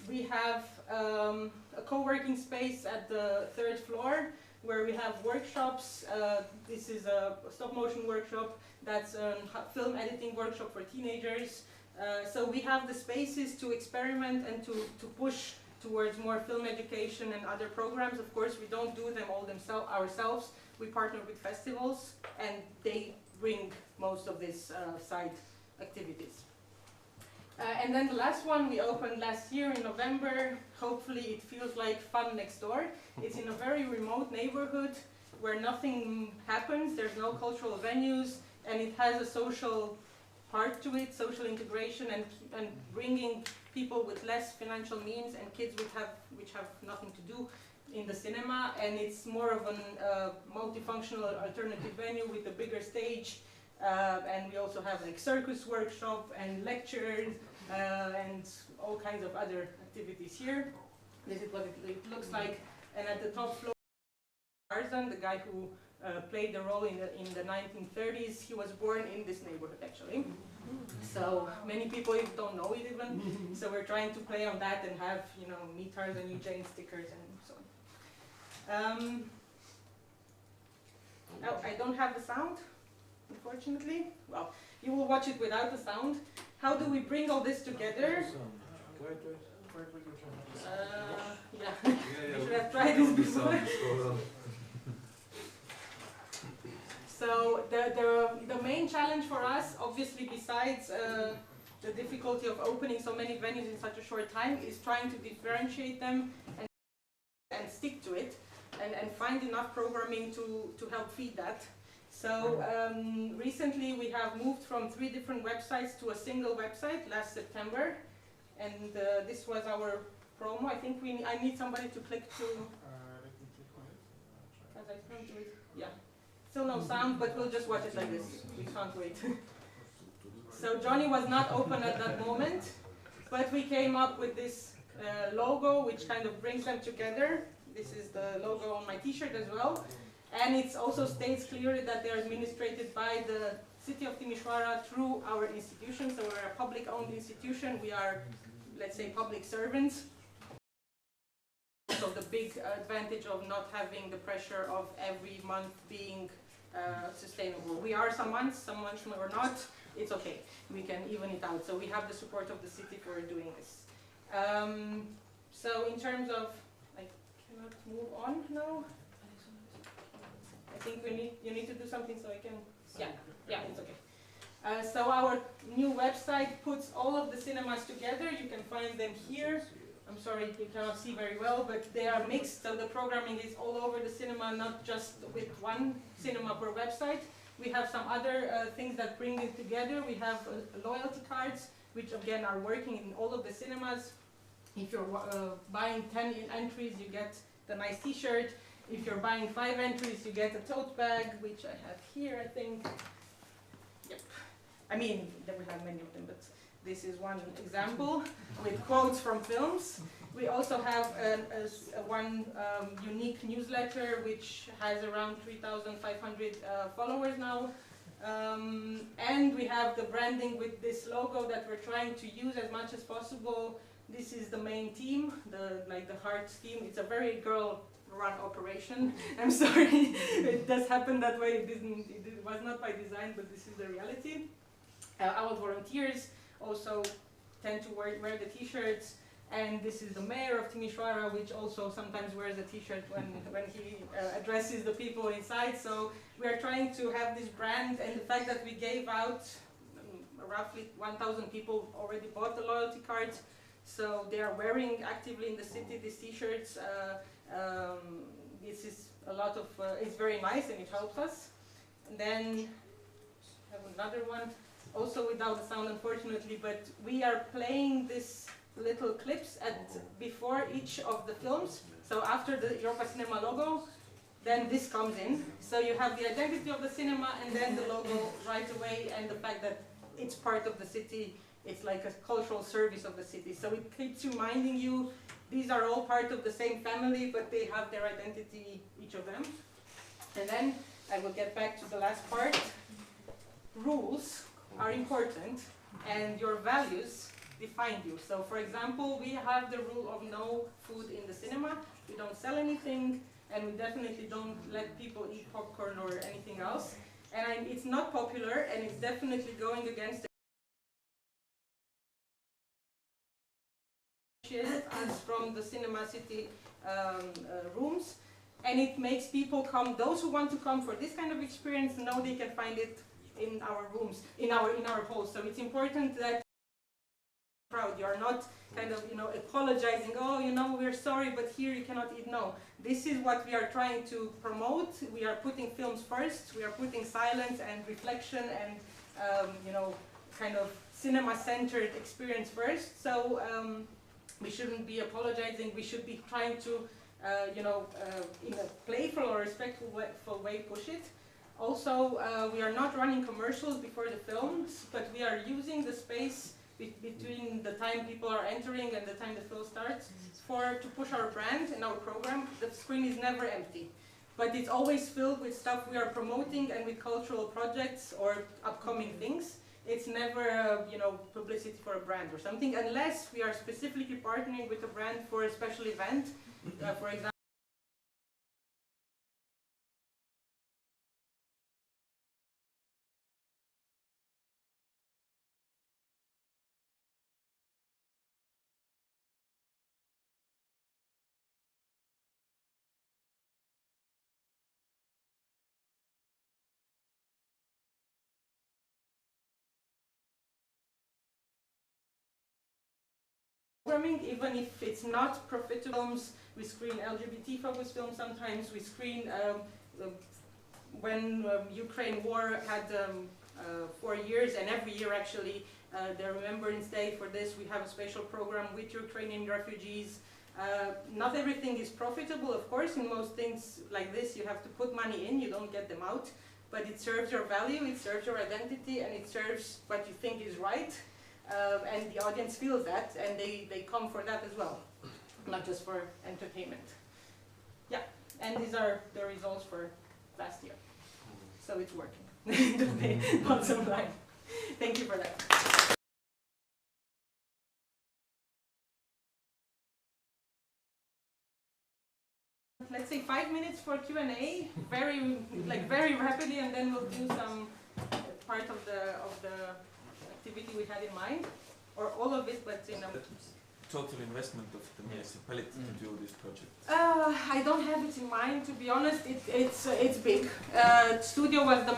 We have a co-working space at the 3rd floor where we have workshops. This is a stop-motion workshop. That's a film editing workshop for teenagers. So we have the spaces to experiment and to push towards more film education and other programs. Of course, we don't do them all ourselves. We partner with festivals, and they bring most of these side activities. And then the last one we opened last year in November. Hopefully it feels like fun next door. It's in a very remote neighborhood where nothing happens. There's no cultural venues, and it has a social part to it, social integration, and bringing people with less financial means and kids which have nothing to do in the cinema, and it's more of a multifunctional alternative venue with a bigger stage, and we also have like circus workshop and lectures and all kinds of other activities here. This is what it looks like, and at the top floor, Tarzan, the guy who played the role in the 1930s, he was born in this neighborhood actually. So many people don't know it even. So we're trying to play on that and have, you know, Meet Tarzan, Eugene stickers and so on. Oh, I don't have the sound, unfortunately. Well, you will watch it without the sound. How do we bring all this together? Yeah, we should have tried this before. So the main challenge for us, obviously besides the difficulty of opening so many venues in such a short time, is trying to differentiate them and stick to it and find enough programming to help feed that. So recently we have moved from 3 different websites to a single website last September, and this was our promo. I think I need somebody to click to. As I can't do it. Yeah. Still no sound, but we'll just watch it like this. We can't wait. So Johnny was not open at that moment, but we came up with this logo, which kind of brings them together. This is the logo on my t-shirt as well. And it also states clearly that they are administrated by the city of Timișoara through our institution. So we're a public-owned institution. We are, let's say, public servants. So the big advantage of not having the pressure of every month being sustainable. We are some months we're not. It's okay. We can even it out. So we have the support of the city for doing this. So in terms of, I cannot move on now. I think you need to do something so I can. Yeah, it's okay. So our new website puts all of the cinemas together. You can find them here. I'm sorry you cannot see very well, but they are mixed, so the programming is all over the cinema, not just with one cinema per website. We have some other things that bring it together. We have loyalty cards, which again are working in all of the cinemas. If you're buying 10 entries, you get the nice t-shirt. If you're buying 5 entries, you get a tote bag, which I have here, I think. Yep. I mean, we have many of them, but this is one example with quotes from films. We also have one unique newsletter which has around 3,500 followers now. And we have the branding with this logo that we're trying to use as much as possible. This is the main team, the Hearts team. It's a very girl-run operation. I'm sorry, it does happen that way. It was not by design, but this is the reality. Our volunteers also tend to wear the t-shirts, and this is the mayor of Timișoara, which also sometimes wears a t-shirt when he addresses the people inside. So we are trying to have this brand, and the fact that we gave out roughly 1,000 people already bought the loyalty cards, so they are wearing actively in the city these t-shirts. This is a lot of, it's very nice and it helps us. And then I have another one. Also without the sound, unfortunately, but we are playing these little clips before each of the films. So after the Europa Cinema logo, then this comes in. So you have the identity of the cinema and then the logo right away, and the fact that it's part of the city. It's like a cultural service of the city. So it keeps reminding you, these are all part of the same family, but they have their identity, each of them. And then I will get back to the last part. Rules are important, and your values define you. So for example, we have the rule of no food in the cinema. We don't sell anything, and we definitely don't let people eat popcorn or anything else. And it's not popular, and it's definitely going against us from the Cinema City rooms. And it makes people come, those who want to come for this kind of experience know they can find it in our rooms, in our halls. So it's important that proud. You are not kind of, apologizing, oh, we're sorry, but here you cannot eat. No, this is what we are trying to promote. We are putting films first. We are putting silence and reflection and, kind of cinema-centered experience first. So we shouldn't be apologizing. We should be trying to in a playful or respectful way push it. Also, we are not running commercials before the films, but we are using the space between the time people are entering and the time the film starts to push our brand and our program. The screen is never empty, but it's always filled with stuff we are promoting and with cultural projects or upcoming things. It's never, publicity for a brand or something, unless we are specifically partnering with a brand for a special event. For example, programming, even if it's not profitable. We screen LGBT-focused films sometimes. We screen when Ukraine war had 4 years, and every year actually, the Remembrance Day for this, we have a special program with Ukrainian refugees. Not everything is profitable, of course. In most things like this, you have to put money in, you don't get them out. But it serves your value, it serves your identity, and it serves what you think is right. And the audience feels that, and they come for that as well, not just for entertainment. Yeah, and these are the results for last year. So it's working. The bottom line. Thank you for that. Let's say 5 minutes for Q&A, very rapidly, and then we'll do some part of the activity we had in mind, or all of it, but in a total investment of the municipality to do this project? I don't have it in mind, to be honest. It's big. Studio was the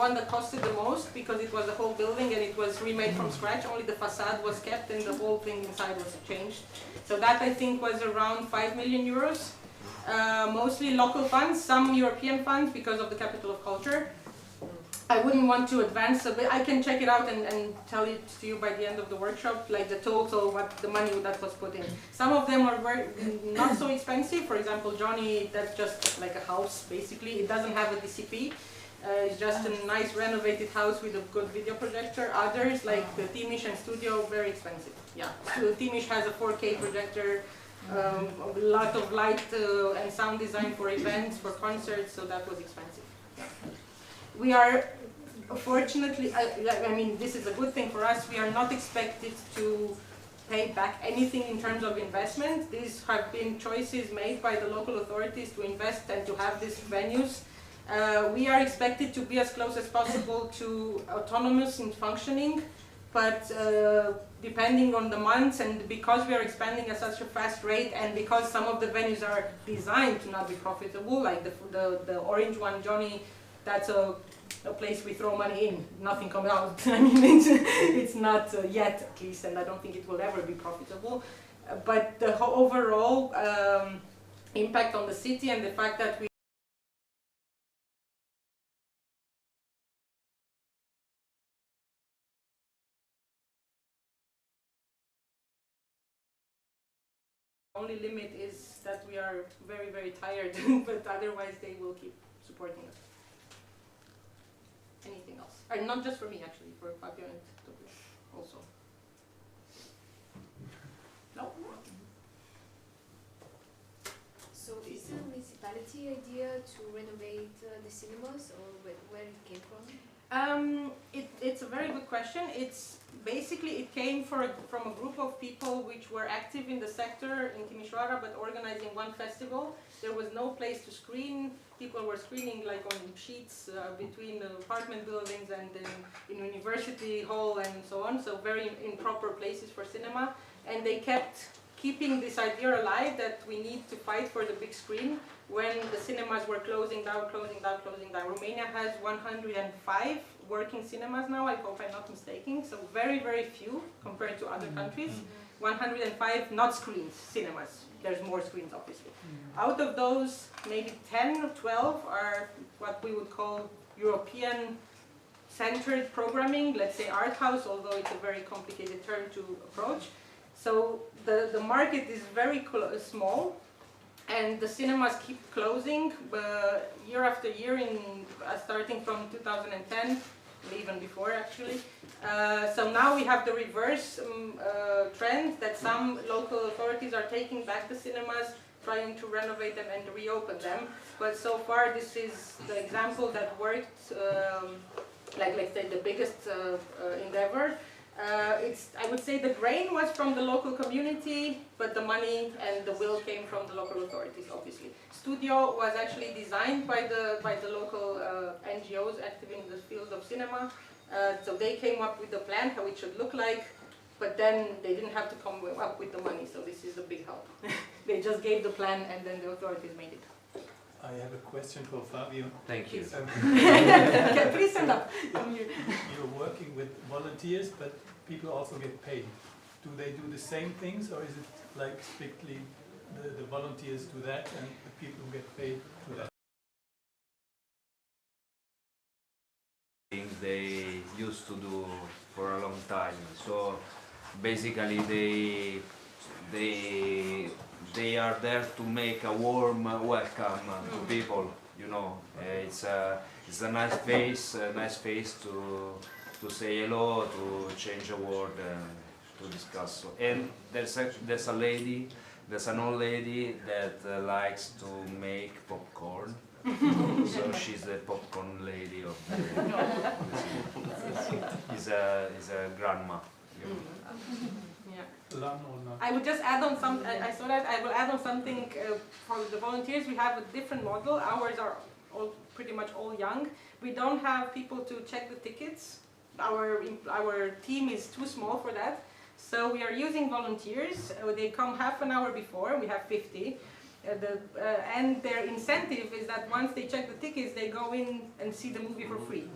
one that costed the most, because it was a whole building and it was remade from scratch. Only the facade was kept and the whole thing inside was changed. So that, I think, was around 5 million euros. Mostly local funds, some European funds because of the capital of culture. I wouldn't want to advance a bit. I can check it out and tell it to you by the end of the workshop, like the total, what the money that was put in. Some of them are not so expensive. For example, Johnny, that's just like a house, basically. It doesn't have a DCP. It's just a nice renovated house with a good video projector. Others, like the Timiș and Studio, very expensive. Yeah, so Timiș has a 4K projector, a lot of light and sound design for events, for concerts, so that was expensive. Yeah. We are, fortunately, I mean, this is a good thing for us, we are not expected to pay back anything in terms of investment. These have been choices made by the local authorities to invest and to have these venues. We are expected to be as close as possible to autonomous in functioning, but depending on the months, and because we are expanding at such a fast rate, and because some of the venues are designed to not be profitable, like the orange one, Johnny, that's a place we throw money in, nothing comes out. I mean, it's not yet, at least, and I don't think it will ever be profitable. But the overall impact on the city and the fact that we only limit is that we are very, very tired, but otherwise they will keep supporting us. Anything else? And not just for me, actually, for Fabio and Tobias also. No? So is the municipality idea to renovate the cinemas, or where it came from? It's a very good question. It's basically, it came from a group of people which were active in the sector in Timișoara, but organizing one festival. There was no place to screen. People were screening like on sheets between apartment buildings and in university hall and so on. So very improper places for cinema. And they kept keeping this idea alive that we need to fight for the big screen when the cinemas were closing down, closing down, closing down. Romania has 105 working cinemas now, I hope I'm not mistaken. So very, very few compared to other countries. 105 not screens, cinemas. There's more screens, obviously. Out of those, maybe 10 or 12 are what we would call European-centered programming, let's say art house, although it's a very complicated term to approach. So the market is very small. and the cinemas keep closing year after year, starting from 2010, even before actually. So now we have the reverse trend that some local authorities are taking back the cinemas, trying to renovate them and reopen them. But so far this is the example that worked, like let's say the biggest endeavor. I would say the brain was from the local community, but the money and the will came from the local authorities, obviously. Studio was actually designed by the local NGOs active in the field of cinema. So they came up with the plan, how it should look like, but then they didn't have to come up with the money, so this is a big help. They just gave the plan and then the authorities made it. I have a question for Fabio. Thank you. Please stand up. You're working with volunteers, but people also get paid. Do they do the same things, or is it like strictly the volunteers do that and the people who get paid do that? Things they used to do for a long time. So basically they are there to make a warm welcome to people. You know, it's a nice face to say hello, to change a word, to discuss. So, and there's an old lady that likes to make popcorn. So she's the popcorn lady of the is a grandma. Yeah. I would just add on some. I saw that. I will add on something for the volunteers. We have a different model. Ours are pretty much all young. We don't have people to check the tickets. Our team is too small for that. So we are using volunteers. They come half an hour before. We have 50. And their incentive is that once they check the tickets, they go in and see the movie for free.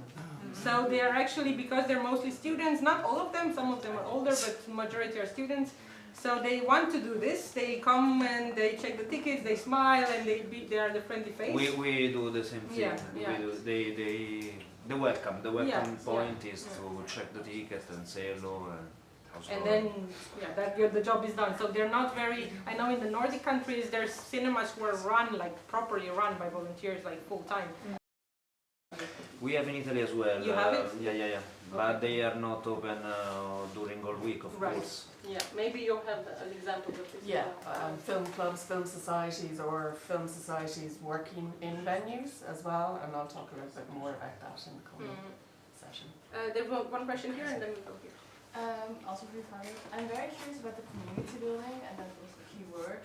So they are actually, because they're mostly students, not all of them, some of them are older, but majority are students. So they want to do this. They come and they check the tickets, they smile, and they are the friendly face. We do the same thing. Yeah, yeah. The welcome point is to check the ticket and say hello. And then, the job is done. So they're not very, I know in the Nordic countries, there's cinemas who are properly run by volunteers, like full time. We have in Italy as well. You have it? Yeah. Okay. But they are not open during all week, of course. Yeah, maybe you'll have an example of this. Yeah, film clubs, film societies, or film societies working in venues as well, and I'll talk a little bit more about that in the coming session. There's one question here, and then we go here. Also for you, Fabio. I'm very curious about the community building, and that was the key word.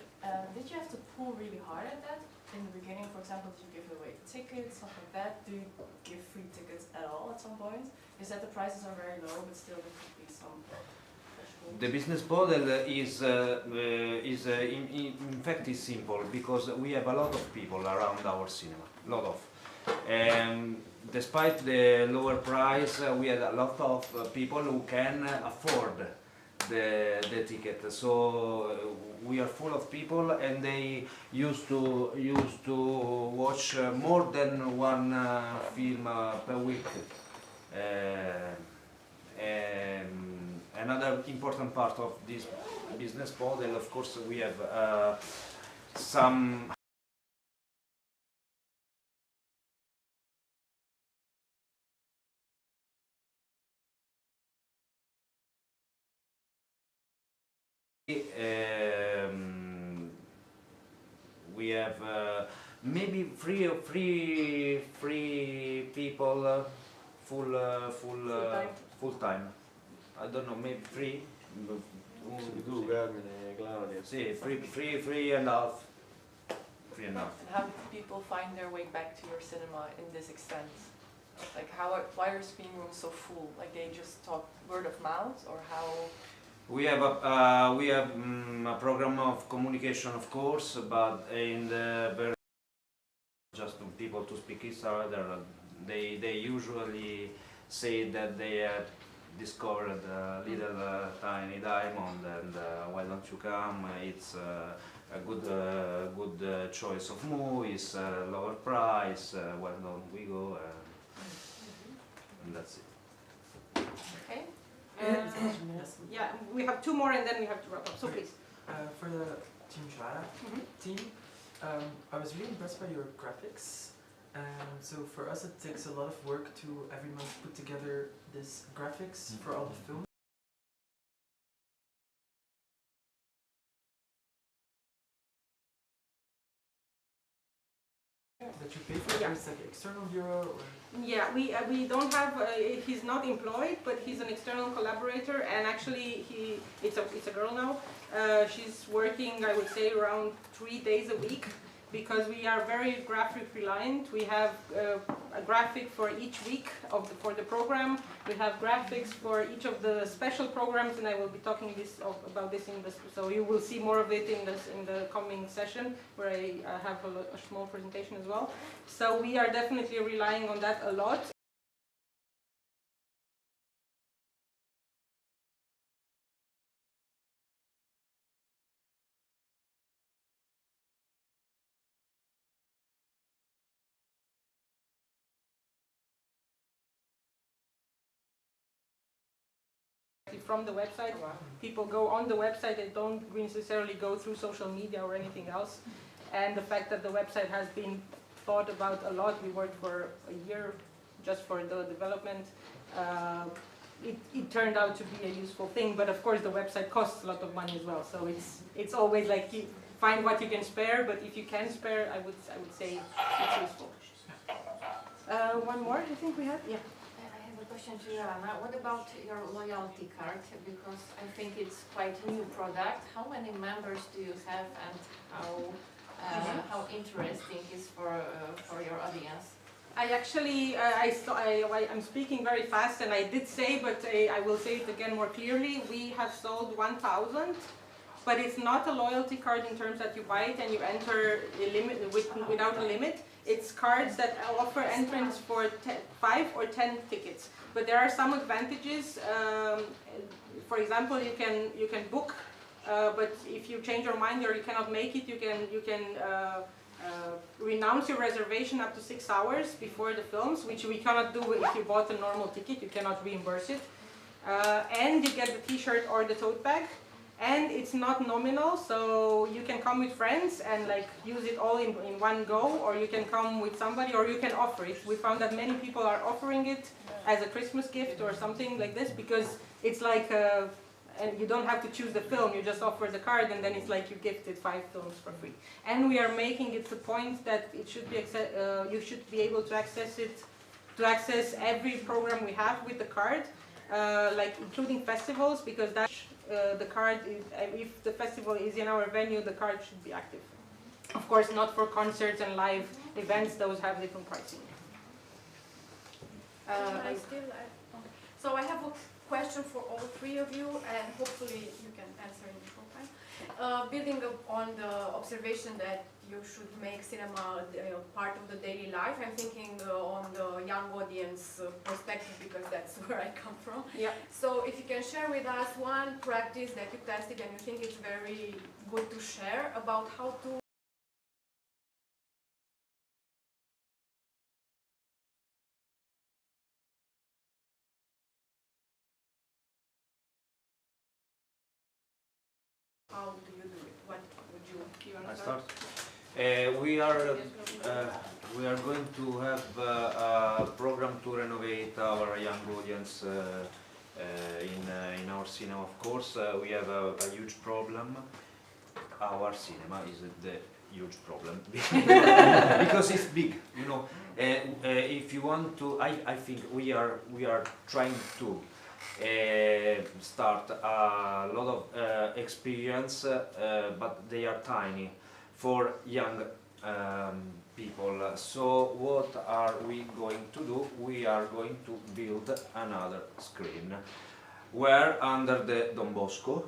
Did you have to pull really hard at that in the beginning? For example, did you give away tickets, stuff like that? Do you give free tickets at all at some point? Is that the prices are very low, but still there could be some threshold? The business model in fact is simple, because we have a lot of people around our cinema, despite the lower price, we had a lot of people who can afford the ticket. So we are full of people, and they used to watch more than one film per week. Another important part of this business model, of course, we have some we have maybe free people full time. I don't know, maybe free. Sì, free and half. And how do people find their way back to your cinema in this extent? Like why are screening rooms so full? Like they just talk word of mouth, or how? We have a program of communication, of course, but in the very just people to speak each other. They usually say that they have discovered a little tiny diamond, and why don't you come? It's a good choice of movies, lower price. Why don't we go? And that's it. Okay. Yeah, we have two more and then we have to wrap up. So please. For the Timiș team, I was really impressed by your graphics. So for us, it takes a lot of work to every month put together this graphics for all the films. That you pay for, or is that external bureau? Or? Yeah, we don't have. He's not employed, but he's an external collaborator, and actually it's a girl now. She's working, I would say, around 3 days a week, because we are very graphic reliant. We have a graphic for each week for the program. We have graphics for each of the special programs, and I will be talking about this in this. So you will see more of it in the coming session, where I have a small presentation as well. So we are definitely relying on that a lot. From the website. People go on the website, they don't necessarily go through social media or anything else. And the fact that the website has been thought about a lot, we worked for a year just for the development. It turned out to be a useful thing, but of course the website costs a lot of money as well. So it's always like you find what you can spare, but if you can spare, I would say it's useful. One more, I think we have, yeah. Question to Ioana. What about your loyalty card? Because I think it's quite a new product. How many members do you have, and how interesting is for your audience? I actually, I'm speaking very fast, and I did say, but I will say it again more clearly. We have sold 1,000, but it's not a loyalty card in terms that you buy it and you enter a limit without a limit. It's cards that offer entrance for 5 or 10 tickets. But there are some advantages. For example, you can book, but if you change your mind or you cannot make it, you can renounce your reservation up to 6 hours before the films, which we cannot do if you bought a normal ticket. You cannot reimburse it. And you get the T-shirt or the tote bag. And it's not nominal, so you can come with friends and like use it all in one go, or you can come with somebody, or you can offer it. We found that many people are offering it as a Christmas gift or something like this, because it's like, and you don't have to choose the film, you just offer the card, and then it's like you gifted 5 films for free. And we are making it the point that it should be you should be able to access it, to access every program we have with the card, like including festivals, because that. The card, if the festival is in our venue, the card should be active. Of course, not for concerts and live events; those have different pricing. So I have a question for all 3 of you, and hopefully you can answer in the short time. Building up on the observation that you should make cinema part of the daily life, I'm thinking on the young audience perspective, because that's where I come from. Yeah. So if you can share with us one practice that you tested and you think it's very good to share about how to how do you do it? What would you I start. We are going to have a program to renovate our young audience in our cinema. Of course, we have a huge problem. Our cinema is the huge problem because it's big. You know, if you want to, I think we are trying to start a lot of experience, but they are tiny for young people. So what are we going to do? We are going to build another screen where under the Don Bosco,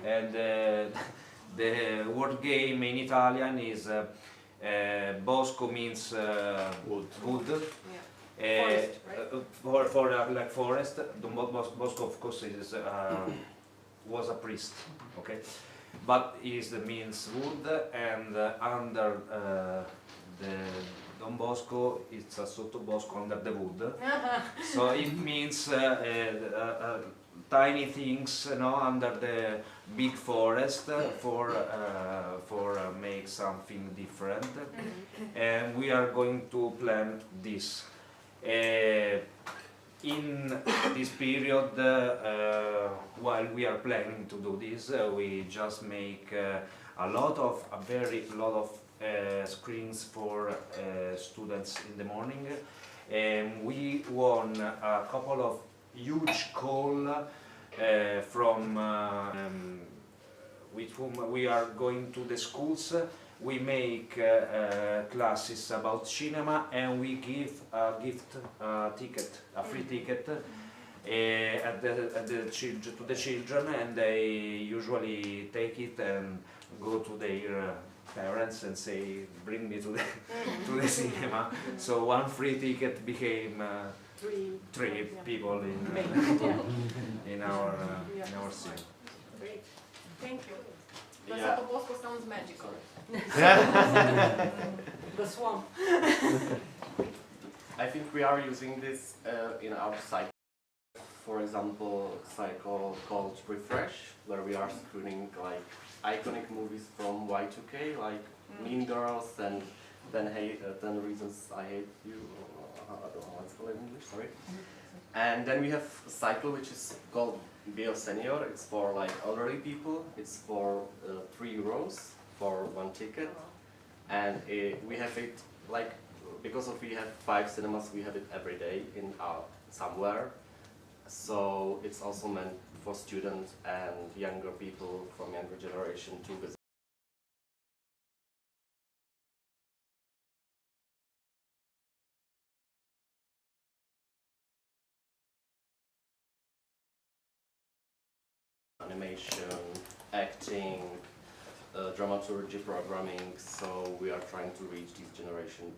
and the word game in Italian is Bosco means wood. Yeah. Forest, right? For like forest, Don Bosco of course is was a priest, okay, but is means wood, and under the Don Bosco it's a sotto bosco under the wood, so it means tiny things, under the big forest for make something different, and we are going to plant this. In this period, while we are planning to do this, we just make a very lot of screens for students in the morning, and we won a couple of huge call from with whom we are going to the schools. We make classes about cinema, and we give a gift ticket, a free ticket, to the children, and they usually take it and go to their parents and say, "Bring me to the to the cinema." So one free ticket became three people in our city. Great. Thank you. Yeah. Bosco sounds magical. The swamp. I think we are using this in our site. For example, cycle called Refresh, where we are screening like iconic movies from Y2K, like Mean Girls and 10 Reasons I Hate You. I don't know what's called in English. Sorry. And then we have a cycle which is called Bio Senior. It's for like elderly people. It's for €3 for one ticket, and we have it like because we have 5 cinemas. We have it every day in somewhere. So it's also meant for students and younger people from younger generation to visit. Animation, acting, dramaturgy, programming. So we are trying to reach this generation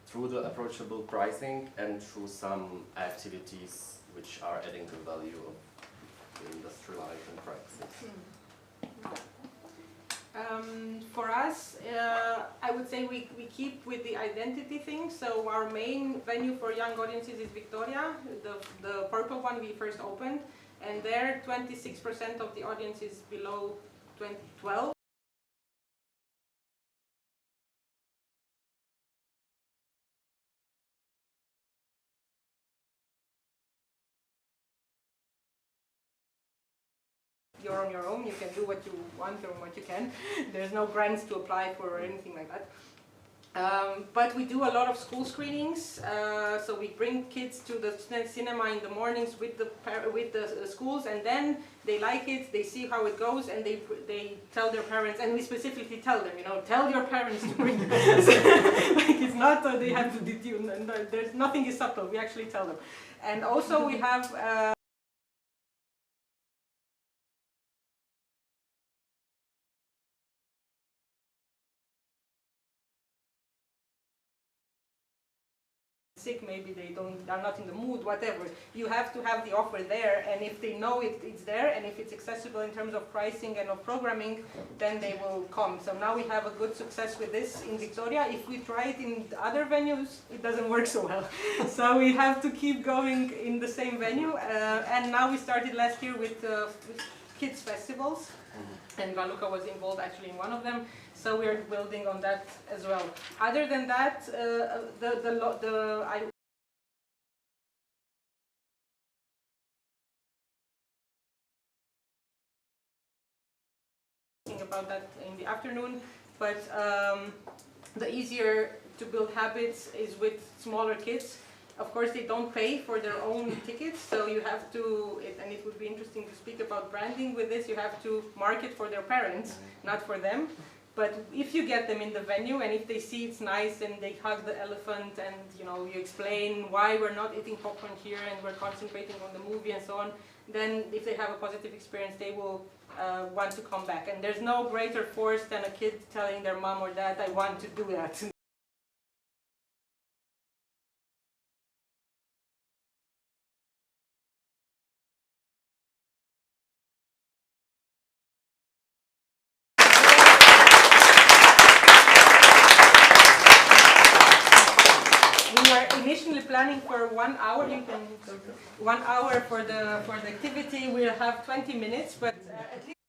through the approachable pricing and through some activities which are adding the value of the industry life and practice. For us, I would say we keep with the identity thing. So our main venue for young audiences is Victoria, the purple one we first opened, and there 26% of the audience is below 12. You're on your own, you can do what you want or what you can. There's no grants to apply for or anything like that. But we do a lot of school screenings, so we bring kids to the cinema in the mornings with the schools, and then they like it, they see how it goes, and they tell their parents, and we specifically tell them, tell your parents to bring like it's not that they have to detune, and there's nothing is subtle, we actually tell them. And also we have sick, maybe they are not in the mood, whatever. You have to have the offer there, and if they know it's there, and if it's accessible in terms of pricing and of programming, then they will come. So now we have a good success with this in Victoria. If we try it in other venues, it doesn't work so well. So we have to keep going in the same venue, and now we started last year with kids festivals, and Raluca was involved actually in one of them. So we are building on that as well. Other than that, about that in the afternoon, but the easier to build habits is with smaller kids. Of course, they don't pay for their own tickets, so you have to, and it would be interesting to speak about branding with this, you have to market for their parents, not for them. But if you get them in the venue, and if they see it's nice and they hug the elephant, and you explain why we're not eating popcorn here and we're concentrating on the movie and so on, then if they have a positive experience, they will want to come back. And there's no greater force than a kid telling their mom or dad, "I want to do that." Initially planning for 1 hour. You can 1 hour for the activity. We'll have 20 minutes, but at least.